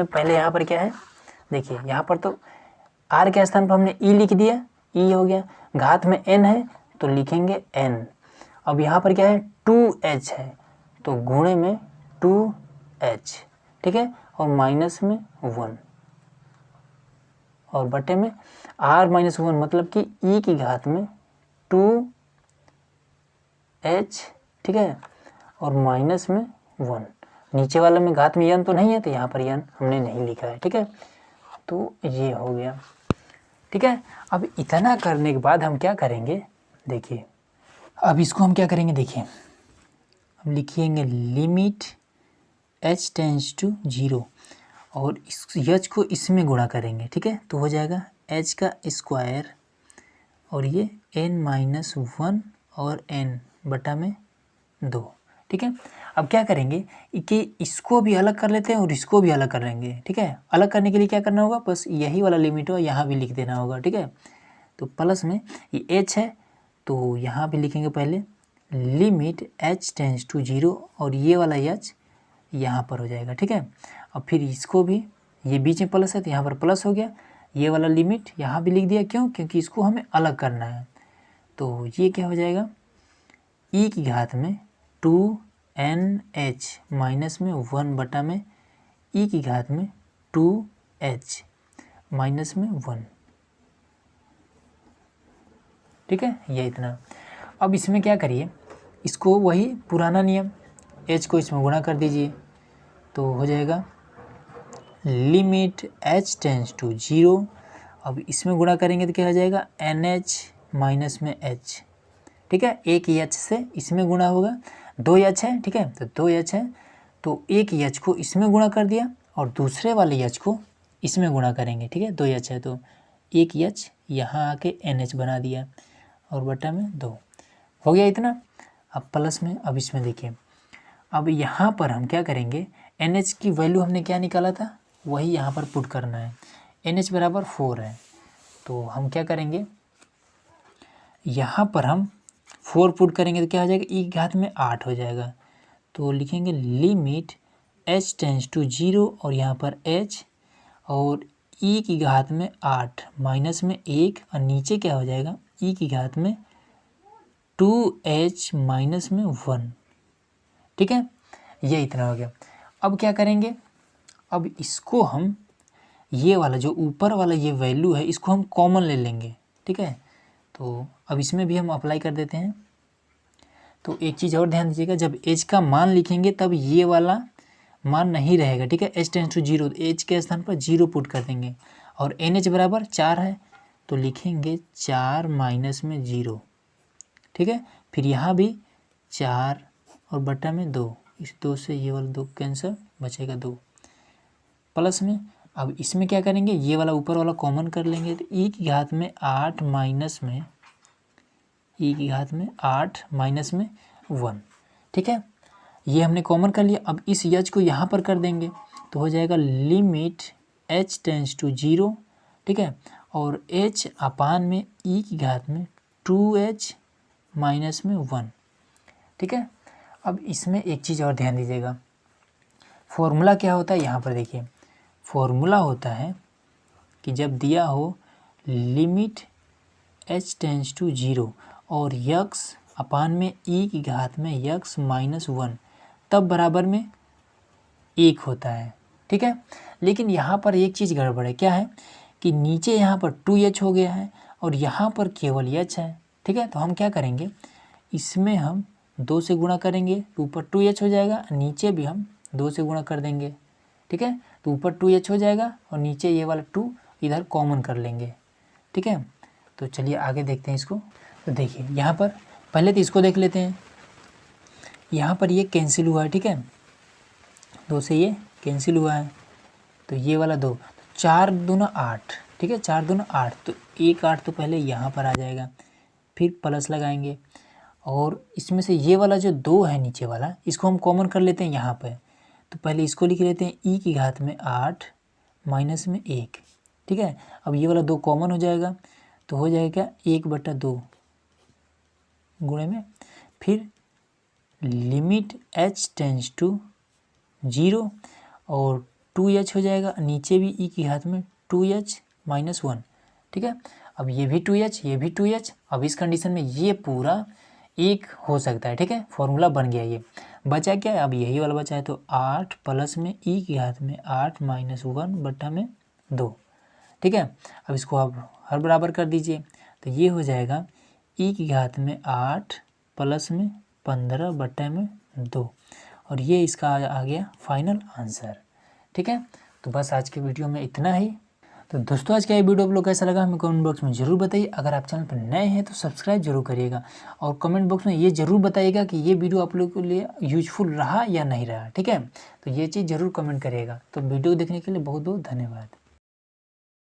Speaker 1: पहले यहाँ पर क्या है, देखिए यहाँ पर तो r के स्थान पर हमने e लिख दिया, e हो गया, घात में n है तो लिखेंगे n। अब यहाँ पर क्या है, 2h है, तो गुणे में 2h, ठीक है, और माइनस में 1 और बटे में r-1 मतलब कि e की घात में 2h, ठीक है, और माइनस में 1। नीचे वाले में घात में n तो नहीं है, तो यहाँ पर n हमने नहीं लिखा है, ठीक है। तो ये हो गया, ठीक है। अब इतना करने के बाद हम क्या करेंगे, देखिए अब इसको हम क्या करेंगे, देखिए हम लिखेंगे लिमिट h टेंड्स टू 0 और इस h को इसमें गुणा करेंगे, ठीक है। तो हो जाएगा h का स्क्वायर और ये n-1 और n बटा में 2, ठीक है। अब क्या करेंगे कि इसको भी अलग कर लेते हैं और इसको भी अलग कर लेंगे, ठीक है। अलग करने के लिए क्या करना होगा, बस यही वाला लिमिट हो यहाँ भी लिख देना होगा, ठीक है। तो प्लस में ये h है, तो यहाँ भी लिखेंगे पहले लिमिट h टेंड्स टू 0 और ये वाला h यहाँ पर हो जाएगा, ठीक है। अब फिर इसको भी, ये बीच में प्लस है तो यहाँ पर प्लस हो गया, ये वाला लिमिट यहाँ भी लिख दिया, क्यों, क्योंकि इसको हमें अलग करना है। तो ये क्या हो जाएगा, ई की घात में 2NH माइनस में 1 बटा में ई की घात में 2H माइनस में 1। ठीक है, ये इतना। अब इसमें क्या करिए, इसको वही पुराना नियम, h को इसमें गुणा कर दीजिए, तो हो जाएगा लिमिट h टेंस टू 0। अब इसमें गुणा करेंगे तो क्या हो जाएगा NH माइनस में h। ठीक है, एक h से इसमें गुणा होगा, 2h है। ठीक है, तो 2h है, तो एक h को इसमें गुणा कर दिया और दूसरे वाले h को इसमें गुणा करेंगे। ठीक है, 2h है तो एक h यहाँ आके NH बना दिया और बटा में 2 हो गया इतना। अब प्लस में, अब इसमें देखिए, अब यहाँ पर हम क्या करेंगे, NH की वैल्यू हमने क्या निकाला था वही यहाँ पर पुट करना है। NH बराबर 4 है, तो हम क्या करेंगे, यहाँ पर हम 4 पुट करेंगे तो क्या हो जाएगा, ई की घात में 8 हो जाएगा। तो लिखेंगे लिमिट h टेंस टू 0 और यहाँ पर h और ई की घात में 8 माइनस में 1 और नीचे क्या हो जाएगा, ई की घात में 2h माइनस में 1। ठीक है, ये इतना हो गया। अब क्या करेंगे, अब इसको हम ये वाला जो ऊपर वाला ये वैल्यू है इसको हम कॉमन ले लेंगे। ठीक है, तो अब इसमें भी हम अप्लाई कर देते हैं। तो एक चीज़ और ध्यान दीजिएगा, जब h का मान लिखेंगे तब ये वाला मान नहीं रहेगा। ठीक है, h टेंस टू 0, h के स्थान पर 0 पुट कर देंगे और NH बराबर 4 है तो लिखेंगे 4 माइनस में 0। ठीक है, फिर यहाँ भी 4 और बटा में 2, इस 2 से ये वाला 2 कैंसिल, बचेगा 2 प्लस में। अब इसमें क्या करेंगे, ये वाला ऊपर वाला कॉमन कर लेंगे तो ई की घात में 8 माइनस में ई की घात में 8 माइनस में 1। ठीक है, ये हमने कॉमन कर लिया। अब इस h को यहाँ पर कर देंगे तो हो जाएगा लिमिट h टेंस टू 0। ठीक है, और h अपान में ई की घात में 2h माइनस में 1। ठीक है, अब इसमें एक चीज़ और ध्यान दीजिएगा, फॉर्मूला क्या होता है, यहाँ पर देखिए फॉर्मूला होता है कि जब दिया हो लिमिट h टेंस टू 0 और x अपान में ई की घात में x माइनस 1 तब बराबर में 1 होता है। ठीक है, लेकिन यहाँ पर एक चीज़ गड़बड़ है, क्या है कि नीचे यहाँ पर 2h हो गया है और यहाँ पर केवल h है। ठीक है, तो हम क्या करेंगे, इसमें हम 2 से गुणा करेंगे तो ऊपर 2h हो जाएगा, नीचे भी हम 2 से गुणा कर देंगे। ठीक है, तो ऊपर 2h हो जाएगा और नीचे ये वाला 2 इधर कॉमन कर लेंगे। ठीक है, तो चलिए आगे देखते हैं इसको। तो देखिए यहाँ पर पहले तो इसको देख लेते हैं, यहाँ पर ये कैंसिल हुआ है। ठीक है, 2 से ये कैंसिल हुआ है तो ये वाला 2, 4 दूना 8। ठीक है, 4 दूना 8, तो 1 8 तो पहले यहाँ पर आ जाएगा, फिर प्लस लगाएंगे और इसमें से ये वाला जो 2 है नीचे वाला इसको हम कॉमन कर लेते हैं यहाँ पे। तो पहले इसको लिख लेते हैं ई की घात में 8 माइनस में 1। ठीक है, अब ये वाला 2 कॉमन हो जाएगा तो हो जाएगा 1/2 गुणे में, फिर लिमिट h टेंस टू 0 और 2h हो जाएगा, नीचे भी ई की घात में 2h माइनस 1। ठीक है, अब ये भी 2h, ये भी 2h। अब इस कंडीशन में ये पूरा 1 हो सकता है। ठीक है, फॉर्मूला बन गया। ये बचा क्या है, अब यही वाला बचा है, तो 8 प्लस में ई की घात में 8 माइनस 1 बटा में 2। ठीक है, अब इसको आप हर बराबर कर दीजिए तो ये हो जाएगा ई की घात में 8 प्लस में 15 बटा में 2 और ये इसका आ गया फाइनल आंसर। ठीक है, तो बस आज के वीडियो में इतना ही। तो दोस्तों आज का ये वीडियो आप लोग कैसा लगा हमें कमेंट बॉक्स में ज़रूर बताइए। अगर आप चैनल पर नए हैं तो सब्सक्राइब जरूर करिएगा और कमेंट बॉक्स में ये ज़रूर बताइएगा कि ये वीडियो आप लोगों के लिए यूजफुल रहा या नहीं रहा। ठीक है, तो ये चीज़ ज़रूर कमेंट करिएगा। तो वीडियो देखने के लिए बहुत बहुत धन्यवाद।